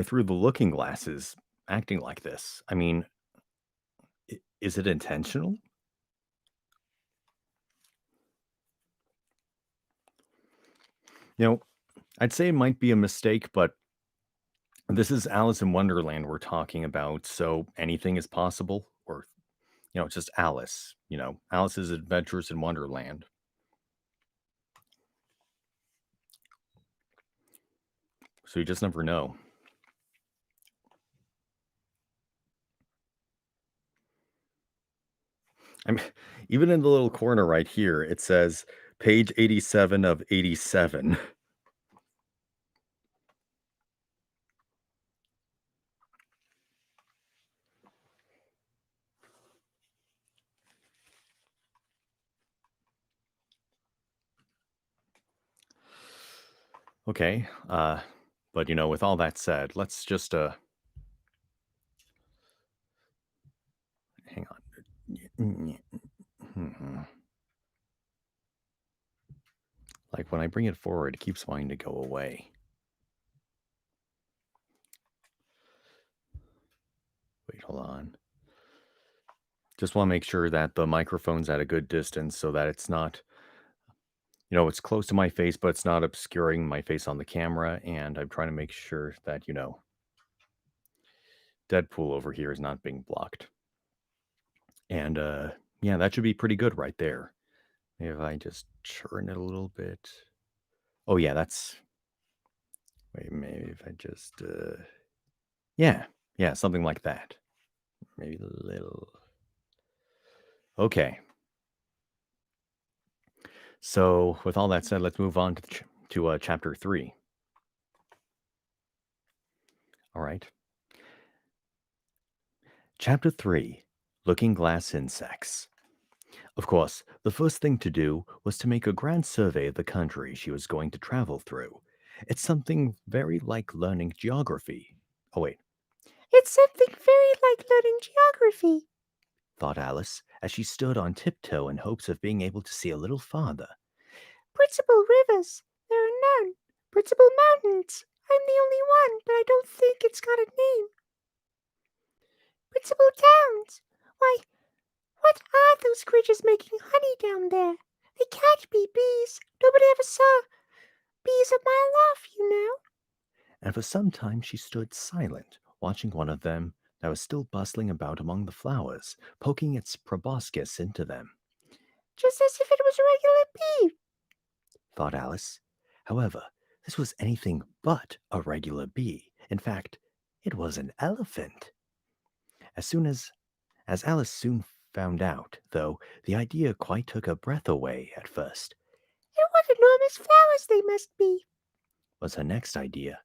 Through the Looking Glass is acting like this. I mean, is it intentional? I'd say it might be a mistake, but this is Alice in Wonderland we're talking about, so anything is possible. Or, it's just Alice, Alice's Adventures in Wonderland. So you just never know. I mean, even in the little corner right here, it says page 87 of 87. Okay, but with all that said, let's just hang on. Like when I bring it forward, it keeps wanting to go away. Wait, hold on. Just want to make sure that the microphone's at a good distance so that it's not, it's close to my face, but it's not obscuring my face on the camera. And I'm trying to make sure that, Deadpool over here is not being blocked. And yeah, that should be pretty good right there. Maybe if I just turn it a little bit. Oh yeah, wait, maybe if I just yeah, something like that. Maybe a little. Okay. So with all that said, let's move on to chapter 3. All right. Chapter 3, Looking Glass Insects. Of course, the first thing to do was to make a grand survey of the country she was going to travel through. It's something very like learning geography. Oh, wait, It's something very like learning geography, thought Alice as she stood on tiptoe in hopes of being able to see a little farther. Principal rivers. There are none. Principal mountains. I'm the only one, but I don't think it's got a name. Principal towns. Why, what are those creatures making honey down there? They can't be bees. Nobody ever saw bees a mile off, And for some time she stood silent, watching one of them that was still bustling about among the flowers, poking its proboscis into them, Just as if it was a regular bee. thought Alice. However, this was anything but a regular bee. In fact, it was an elephant. As soon as Alice soon found out, though, the idea quite took her breath away at first, And what enormous flowers they must be. was her next idea.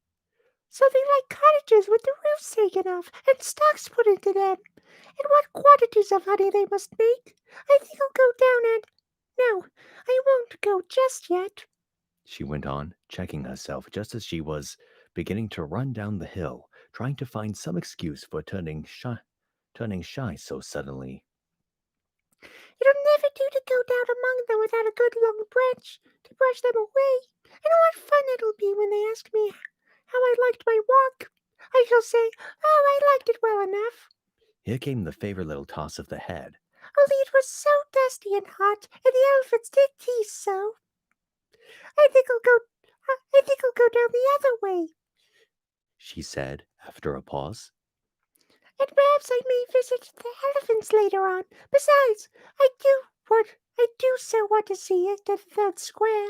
Something like cottages with the roofs taken off and stocks put into them. And what quantities of honey they must make. I think I'll go down and... No, I won't go just yet. She went on, checking herself just as she was beginning to run down the hill, trying to find some excuse for turning shy so suddenly. It'll never do to go down among them without a good long branch to brush them away. And what fun it'll be when they ask me how I liked my walk. I shall say, oh, I liked it well enough. Here came the favorite little toss of the head. Only it was so dusty and hot, and the elephants did tease so. I think I'll go down the other way, She said after a pause. and perhaps I may visit the elephants later on. Besides, I do so want to see it at that square.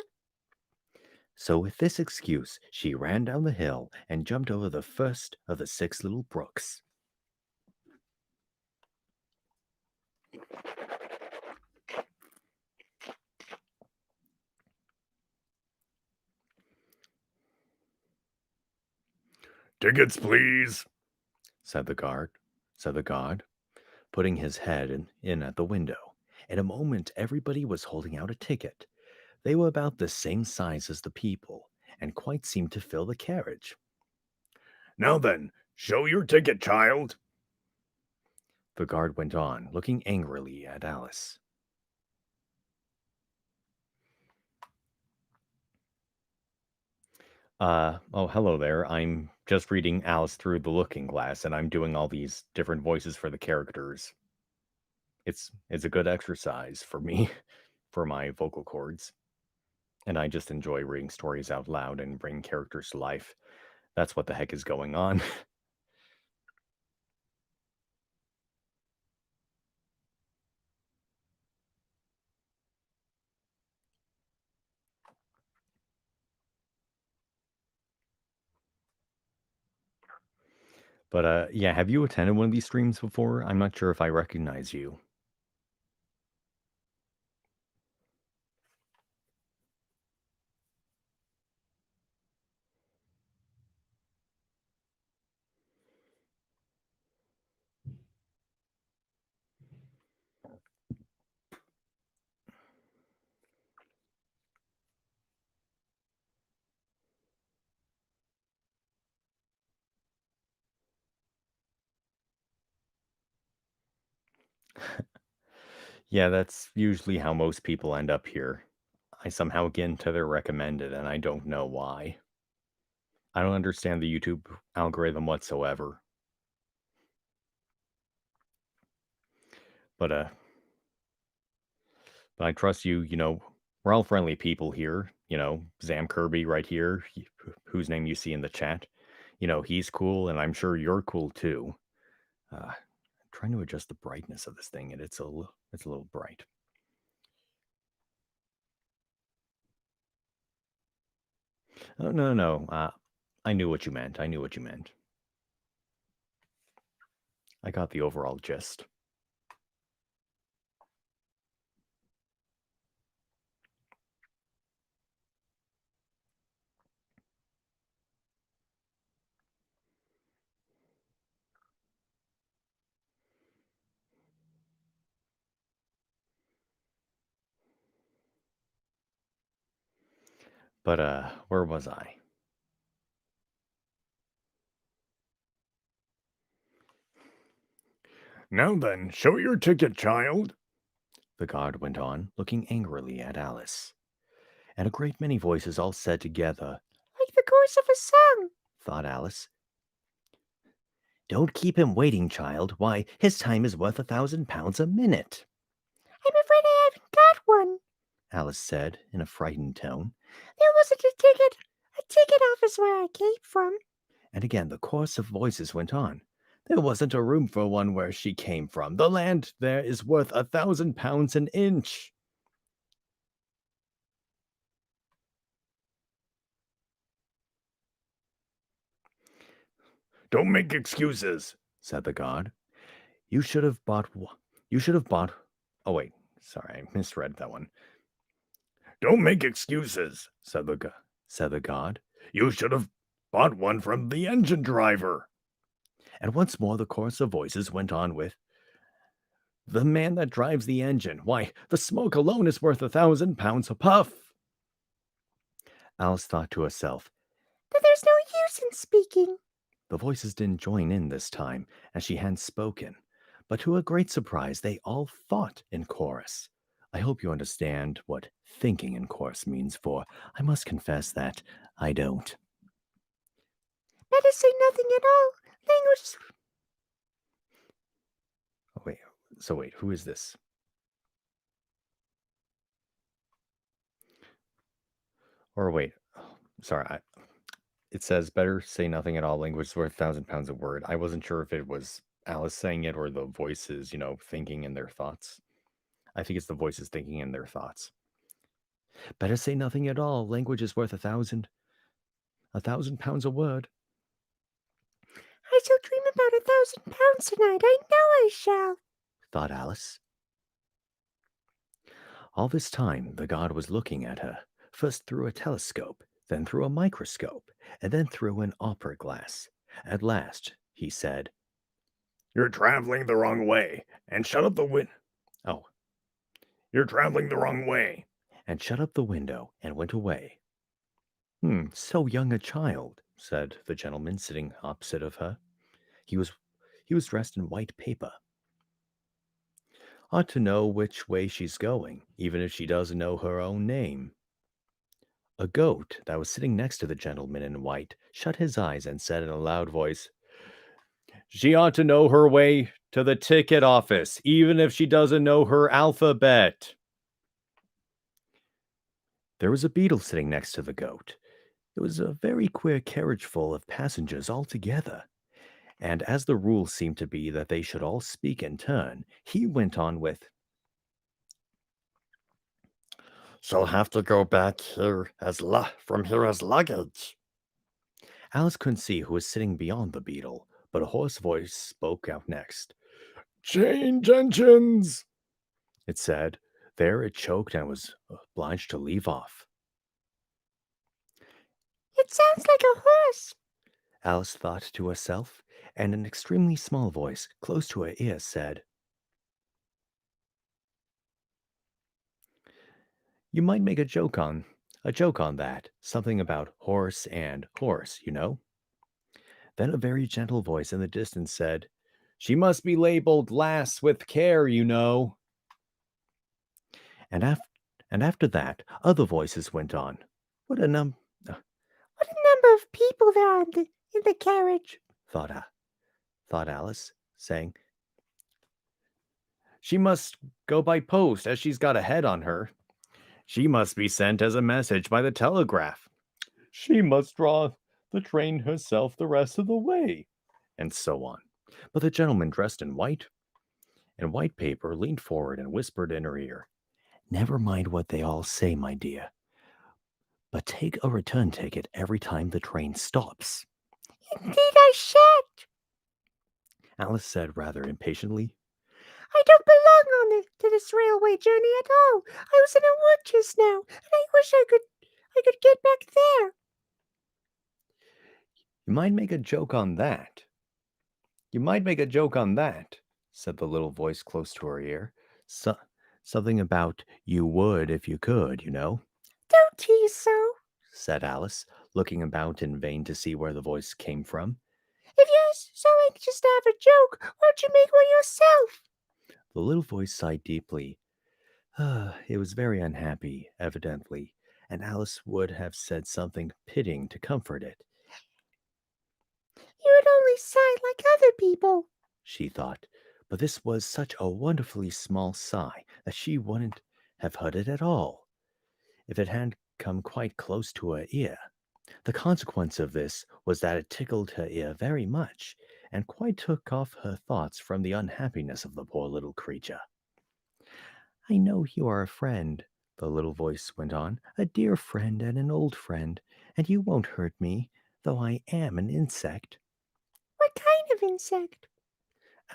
So with this excuse, she ran down the hill and jumped over the first of the 6 little brooks. Tickets, please. said the guard, putting his head in at the window. In a moment, everybody was holding out a ticket. They were about the same size as the people, and quite seemed to fill the carriage. Now then, show your ticket, child. The guard went on, looking angrily at Alice. Oh, hello there. I'm just reading Alice through the looking glass, and I'm doing all these different voices for the characters. It's a good exercise for me, for my vocal cords. And I just enjoy reading stories out loud and bring characters to life. That's what the heck is going on. But yeah, have you attended one of these streams before? I'm not sure if I recognize you. Yeah, that's usually how most people end up here. I somehow get into their recommended, and I don't know why. I don't understand the YouTube algorithm whatsoever. But but I trust you. We're all friendly people here. Zam Kirby right here, whose name you see in the chat. He's cool, and I'm sure you're cool too. I'm trying to adjust the brightness of this thing, and it's a little bright. Oh, no, no. I knew what you meant. I knew what you meant. I got the overall gist. But where was I? Now then, show your ticket, child. The guard went on, looking angrily at Alice. And a great many voices all said together, Like the chorus of a song. thought Alice. Don't keep him waiting, child. Why, his time is worth £1,000 a minute, I'm afraid I haven't got one. Alice said in a frightened tone. There wasn't a ticket. A ticket office where I came from. And again the chorus of voices went on. There wasn't a room for one where she came from. The land there is worth 1,000 pounds an inch. Don't make excuses, said the god. You should have bought. You should have bought. Oh, wait. Sorry, I misread that one. Don't make excuses, Said the god. You should have bought one from the engine driver. And once more the chorus of voices went on with, the man that drives the engine. Why, the smoke alone is worth 1,000 pounds a puff. Alice thought to herself. That there's no use in speaking. The voices didn't join in this time, as she hadn't spoken. But to her great surprise, they all thought in chorus. I hope you understand what thinking in chorus means, for I must confess that I don't. Better say nothing at all. Language. Oh, wait. So wait, who is this? Or wait, sorry. It says better say nothing at all. Language is worth 1,000 pounds a word. I wasn't sure if it was Alice saying it or the voices, thinking in their thoughts. I think it's the voices thinking in their thoughts. Better say nothing at all. Language is worth 1,000 pounds a word. I shall dream about 1,000 pounds tonight. I know I shall, thought Alice. All this time, the god was looking at her, first through a telescope, then through a microscope, and then through an opera glass. At last, he said, You're traveling the wrong way, and shut up the window. Oh. You're traveling the wrong way. And shut up the window and went away. So young a child, said the gentleman sitting opposite of her. He was dressed in white paper. Ought to know which way she's going, even if she doesn't know her own name. A goat that was sitting next to the gentleman in white shut his eyes and said in a loud voice, She ought to know her way to the ticket office, even if she doesn't know her alphabet. There was a beetle sitting next to the goat. It was a very queer carriage full of passengers altogether. And as the rule seemed to be that they should all speak in turn, he went on with, She'll have to go back here from here as luggage. Alice couldn't see who was sitting beyond the beetle, but a hoarse voice spoke out next. Change engines, it said. There it choked and was obliged to leave off. It sounds like a horse, Alice thought to herself, and an extremely small voice close to her ear said, You might make a joke on that, something about horse and horse, you know. Then a very gentle voice in the distance said, She must be labeled lass with care, you know. And after that, other voices went on. What a number of people there are in the carriage, thought Alice, saying, She must go by post, as she's got a head on her. She must be sent as a message by the telegraph. She must draw the train herself the rest of the way, and so on. But the gentleman dressed in white paper leaned forward and whispered in her ear, Never mind what they all say, my dear, but take a return ticket every time the train stops. Indeed I shan't, Alice said rather impatiently. I don't belong to this railway journey at all. I was in a wood just now, and I wish I could get back there. You might make a joke on that. Said the little voice close to her ear. Something about you would if you could, you know. Don't tease so, said Alice, looking about in vain to see where the voice came from. If you're so anxious to have a joke, why don't you make one yourself? The little voice sighed deeply. It was very unhappy, evidently, and Alice would have said something pitying to comfort it. You would only sigh like other people, she thought, but this was such a wonderfully small sigh that she wouldn't have heard it at all if it hadn't come quite close to her ear. The consequence of this was that it tickled her ear very much, and quite took off her thoughts from the unhappiness of the poor little creature. I know you are a friend, the little voice went on, a dear friend and an old friend, and you won't hurt me, though I am an insect. What kind of insect?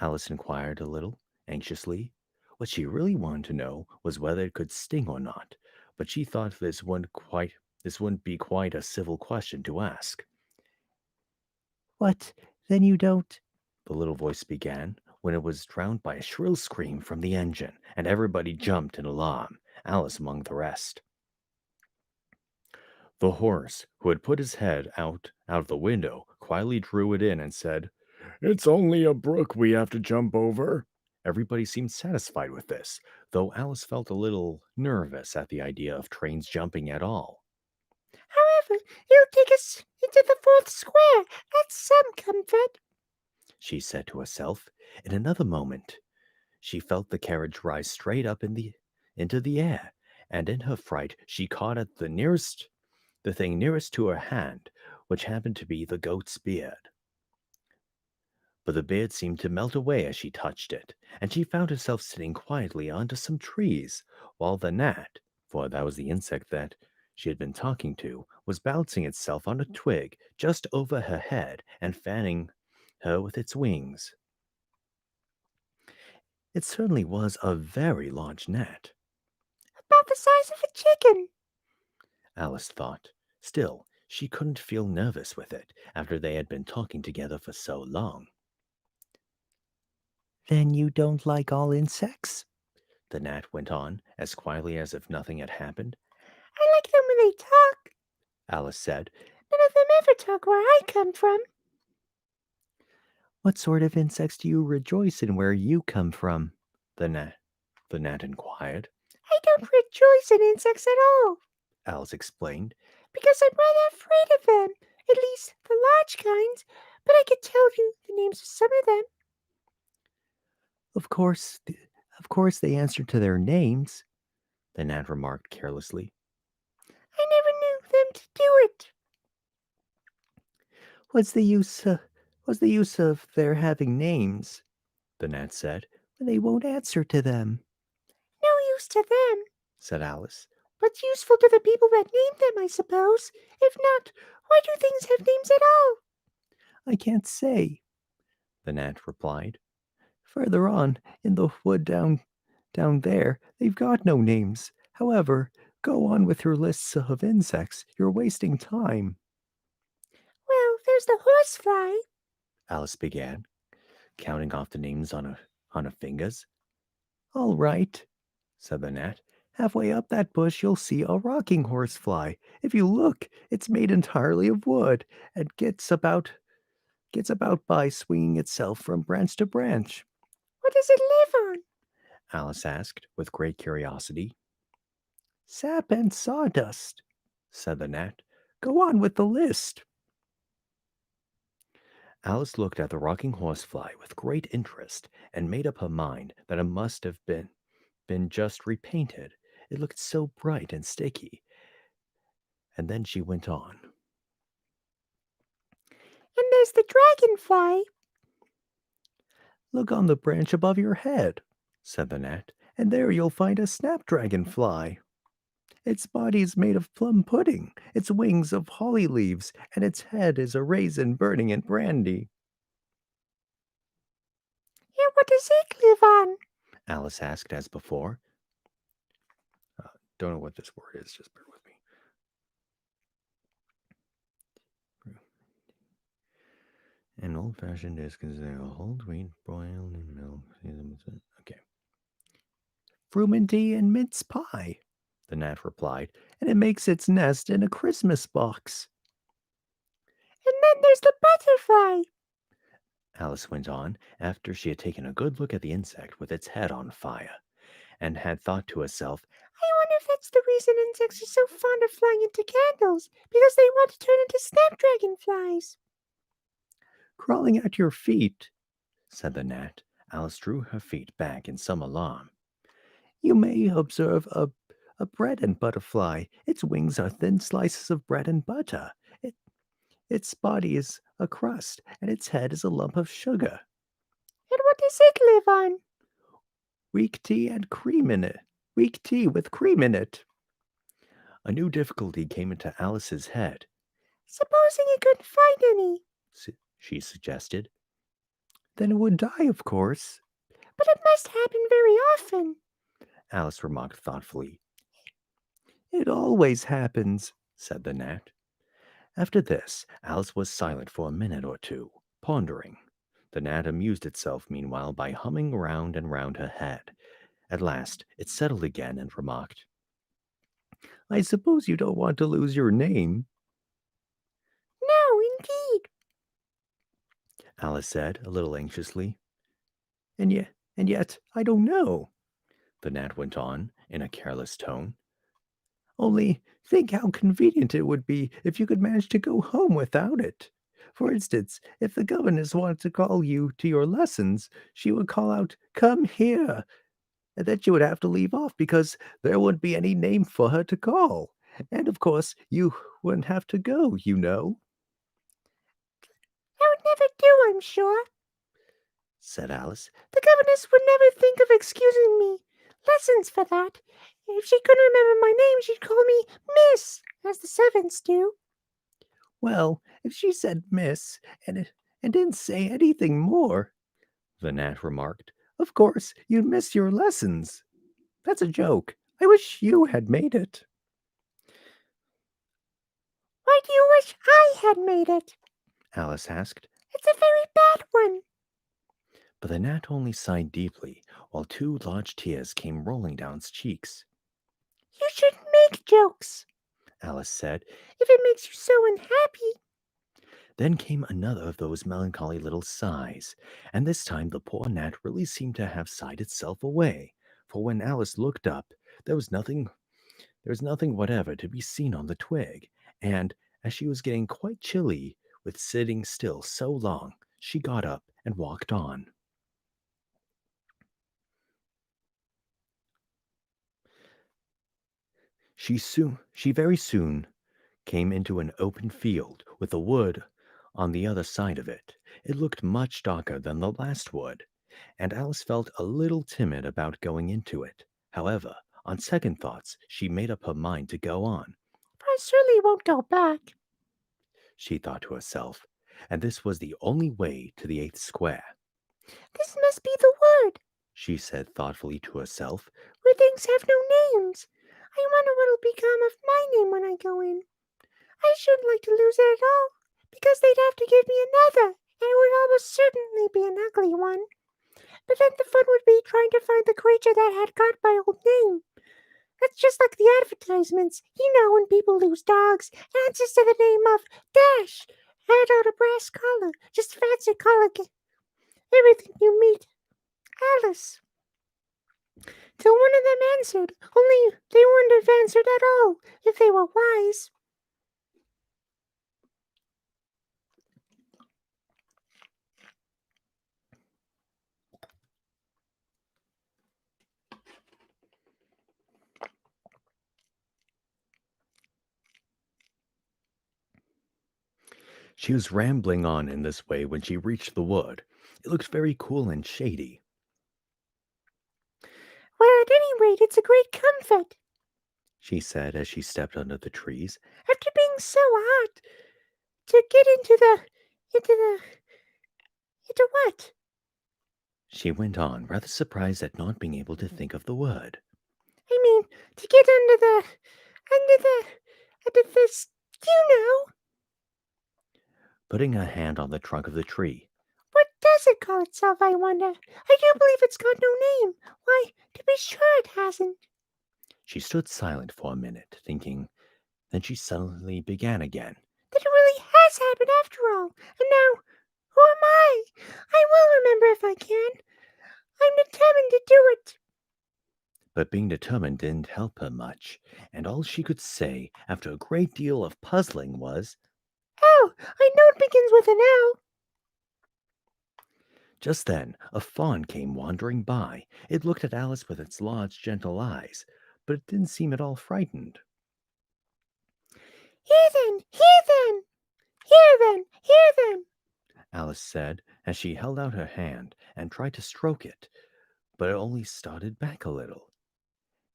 Alice inquired a little anxiously. What she really wanted to know was whether it could sting or not, but she thought this wouldn't be quite a civil question to ask. What? Then you don't? The little voice began, when it was drowned by a shrill scream from the engine, and everybody jumped in alarm, Alice among the rest. The horse, who had put his head out of the window, quietly drew it in and said, It's only a brook we have to jump over. everybody seemed satisfied with this, though Alice felt a little nervous at the idea of trains jumping at all. However, you'll take us into the fourth square. That's some comfort. She said to herself. In another moment, she felt the carriage rise straight up into the air, and in her fright she caught at the thing nearest to her hand, which happened to be the goat's beard. But the beard seemed to melt away as she touched it, and she found herself sitting quietly under some trees, while the gnat, for that was the insect that she had been talking to, was balancing itself on a twig just over her head and fanning her with its wings. It certainly was a very large gnat, About the size of a chicken. Alice thought. Still, she couldn't feel nervous with it after they had been talking together for so long. Then you don't like all insects? The gnat went on, as quietly as if nothing had happened. I like them when they talk. Alice said, None of them ever talk where I come from. what sort of insects do you rejoice in where you come from? The gnat inquired. I don't rejoice in insects at all, Alice explained. because I'm rather afraid of them. At least the large kinds. But I could tell you the names of some of them. Of course, they answer to their names, the gnat remarked carelessly. I never knew them to do it. What's the use of their having names? The gnat said, when they won't answer to them, No use to them, said Alice. but useful to the people that named them, I suppose. If not, why do things have names at all? I can't say, the gnat replied. Further on, in the wood down there, they've got no names. However, go on with your lists of insects. You're wasting time. Well, there's the horsefly. Alice began, counting off the names on her fingers. All right, said the gnat. Halfway up that bush, you'll see a rocking horsefly. If you look, it's made entirely of wood and gets about by swinging itself from branch to branch. What does it live on? Alice asked with great curiosity. Sap and sawdust, said the gnat. Go on with the list. Alice looked at the rocking horsefly with great interest and made up her mind that it must have been just repainted. It looked so bright and sticky. And then she went on. And there's the dragonfly. Look on the branch above your head, said the gnat, and there you'll find a snapdragon fly. Its body is made of plum pudding, its wings of holly leaves, and its head is a raisin burning in brandy. And what does it live on? Alice asked as before. Don't know what this word is, just bear with me. An old-fashioned dish consisting of whole wheat boiled in milk. Okay. Frumenty and mince pie, the gnat replied, and it makes its nest in a Christmas box. And then there's the butterfly. Alice went on, after she had taken a good look at the insect with its head on fire, and had thought to herself, I wonder if that's the reason insects are so fond of flying into candles, because they want to turn into snapdragon flies. crawling at your feet, said the gnat. Alice drew her feet back in some alarm. You may observe a bread and butterfly. Its wings are thin slices of bread and butter. Its body is a crust, and its head is a lump of sugar. And what does it live on? Weak tea and cream in it. Weak tea with cream in it. A new difficulty came into Alice's head. Supposing it couldn't find any. She suggested. Then it would die, of course, But it must happen very often. Alice remarked thoughtfully. It always happens, said the gnat. After this, Alice was silent for a minute or two, pondering. The gnat amused itself meanwhile by humming round and round her head. At last, it settled again and remarked, I suppose you don't want to lose your name, No, indeed. Alice said, a little anxiously. And yet, I don't know, the gnat went on, in a careless tone. Only think how convenient it would be if you could manage to go home without it. For instance, if the governess wanted to call you to your lessons, she would call out, Come here, and then you would have to leave off because there wouldn't be any name for her to call. And of course, you wouldn't have to go, you know, That would never do, I'm sure. said Alice. The governess would never think of excusing me. Lessons for that. If she couldn't remember my name, she'd call me Miss, as the servants do. Well, if she said miss and didn't say anything more, the gnat remarked, of course you'd miss your lessons. That's a joke. I wish you had made it. Why do you wish I had made it? Alice asked, It's a very bad one. but the gnat only sighed deeply, while two large tears came rolling down its cheeks. You should make jokes. Alice said. If it makes you so unhappy. Then came another of those melancholy little sighs, and this time the poor gnat really seemed to have sighed itself away, for when Alice looked up, there was nothing whatever to be seen on the twig, and as she was getting quite chilly with sitting still so long, she got up and walked on. She very soon came into an open field with a wood on the other side of it. It looked much darker than the last wood, and Alice felt a little timid about going into it. However, on second thoughts, she made up her mind to go on. I surely won't go back, she thought to herself, and this was the only way to the 8th square. This must be the wood, she said thoughtfully to herself, where things have no names. I wonder what'll become of my name when I go in. I shouldn't like to lose it at all, because they'd have to give me another, and it would almost certainly be an ugly one. But then the fun would be trying to find the creature that had got my old name. That's just like the advertisements. You know, when people lose dogs, answers to the name of Dash. Hand out a brass collar, just fancy collar. Everything you meet, Alice. Till one of them answered, only they wouldn't have answered at all if they were wise. She was rambling on in this way when she reached the wood. It looked very cool and shady. Well, at any rate, it's a great comfort, she said as she stepped under the trees. after being so hot, to get into what? She went on, rather surprised at not being able to think of the word. I mean, to get under this, you know. Putting her hand on the trunk of the tree. What does it call itself, I wonder? I do believe it's got no name. Why, to be sure it hasn't. She stood silent for a minute, thinking. Then she suddenly began again. That it really has happened after all. And now, who am I? I will remember if I can. I'm determined to do it. But being determined didn't help her much, and all she could say, after a great deal of puzzling, was, Oh, I know it begins with an L. Just then, a fawn came wandering by. It looked at Alice with its large, gentle eyes, but it didn't seem at all frightened. Here then, Hear them! Alice said as she held out her hand and tried to stroke it, but it only started back a little,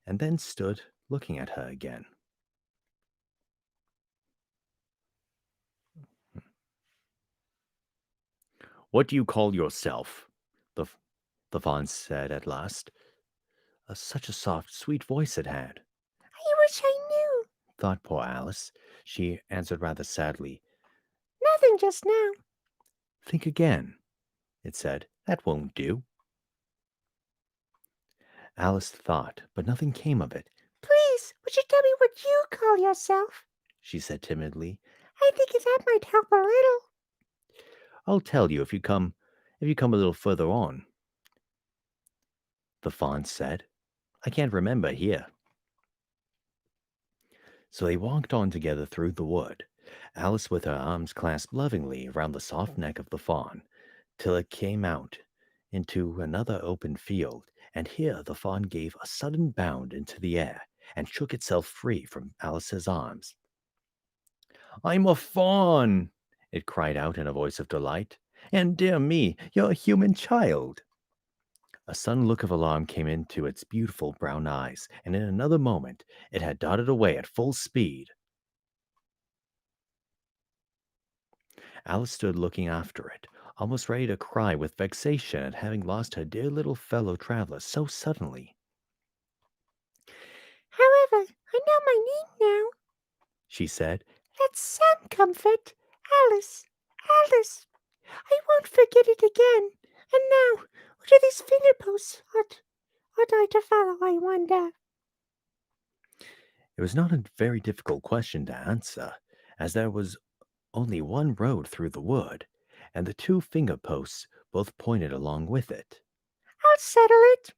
and then stood looking at her again. What do you call yourself? The, the fawn said at last. Such a soft, sweet voice it had, I wish I knew. thought poor Alice. She answered rather sadly. Nothing just now. Think again, it said. That won't do. Alice thought, but nothing came of it. Please, would you tell me what you call yourself? She said timidly. I think that might help a little. I'll tell you if you come a little further on, the fawn said. I can't remember here. So they walked on together through the wood, Alice with her arms clasped lovingly around the soft neck of the fawn, till it came out into another open field, and here the fawn gave a sudden bound into the air and shook itself free from Alice's arms. I'm a fawn, it cried out in a voice of delight, and dear me, you're a human child. A sudden look of alarm came into its beautiful brown eyes, and in another moment it had darted away at full speed. Alice stood looking after it, almost ready to cry with vexation at having lost her dear little fellow traveler so suddenly. However, I know my name now, She said. That's some comfort. Alice, Alice, I won't forget it again. And now, what are these finger posts? Ought I to follow, I wonder? It was not a very difficult question to answer, as there was only one road through the wood, and the two finger posts both pointed along with it. I'll settle it,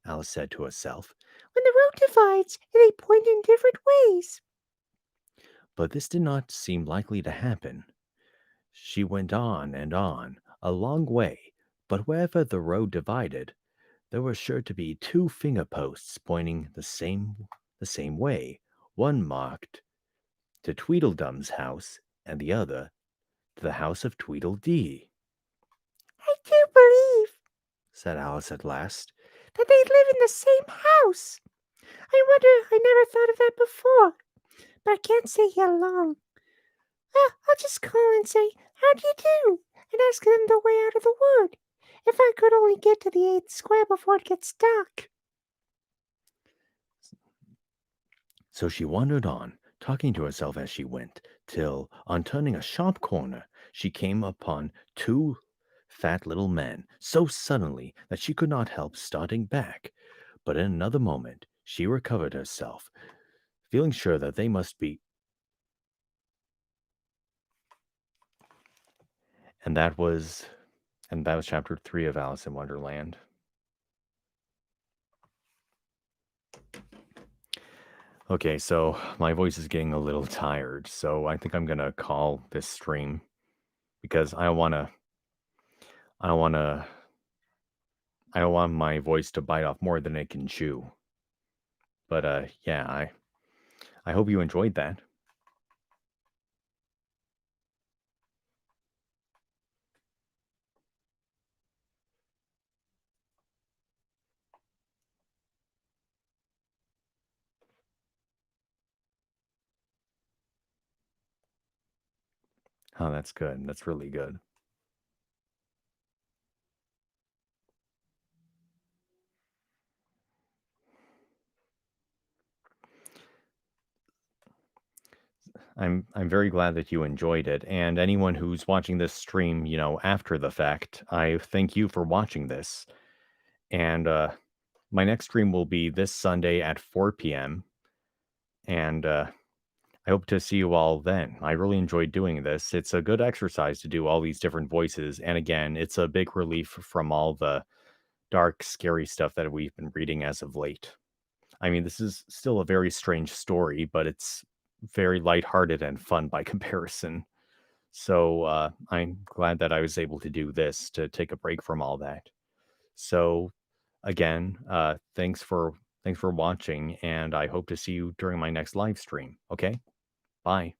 Alice said to herself. When the road divides, they point in different ways. But this did not seem likely to happen. She went on and on, a long way, but wherever the road divided, there were sure to be two finger posts pointing the same way, one marked to Tweedledum's house, and the other to the house of Tweedledee. I do believe, said Alice at last, that they live in the same house. I wonder I never thought of that before, but I can't stay here long. I'll just call and say, how do you do? And ask them the way out of the wood. If I could only get to the 8th square before it gets dark. So she wandered on, talking to herself as she went, till, on turning a sharp corner, she came upon two fat little men so suddenly that she could not help starting back. But in another moment she recovered herself, feeling sure that they must be. And that was chapter 3 of Alice in Wonderland. Okay, so my voice is getting a little tired, so I think I'm gonna call this stream because I don't want my voice to bite off more than it can chew. But yeah, I hope you enjoyed that. Oh, that's good. That's really good. I'm very glad that you enjoyed it, and anyone who's watching this stream, after the fact, I thank you for watching this. And my next stream will be this Sunday at 4 p.m. And I hope to see you all then. I really enjoyed doing this. It's a good exercise to do all these different voices, and again, it's a big relief from all the dark, scary stuff that we've been reading as of late. I mean, this is still a very strange story, but it's very lighthearted and fun by comparison. So I'm glad that I was able to do this to take a break from all that. So again, thanks for watching, and I hope to see you during my next live stream. Okay, bye.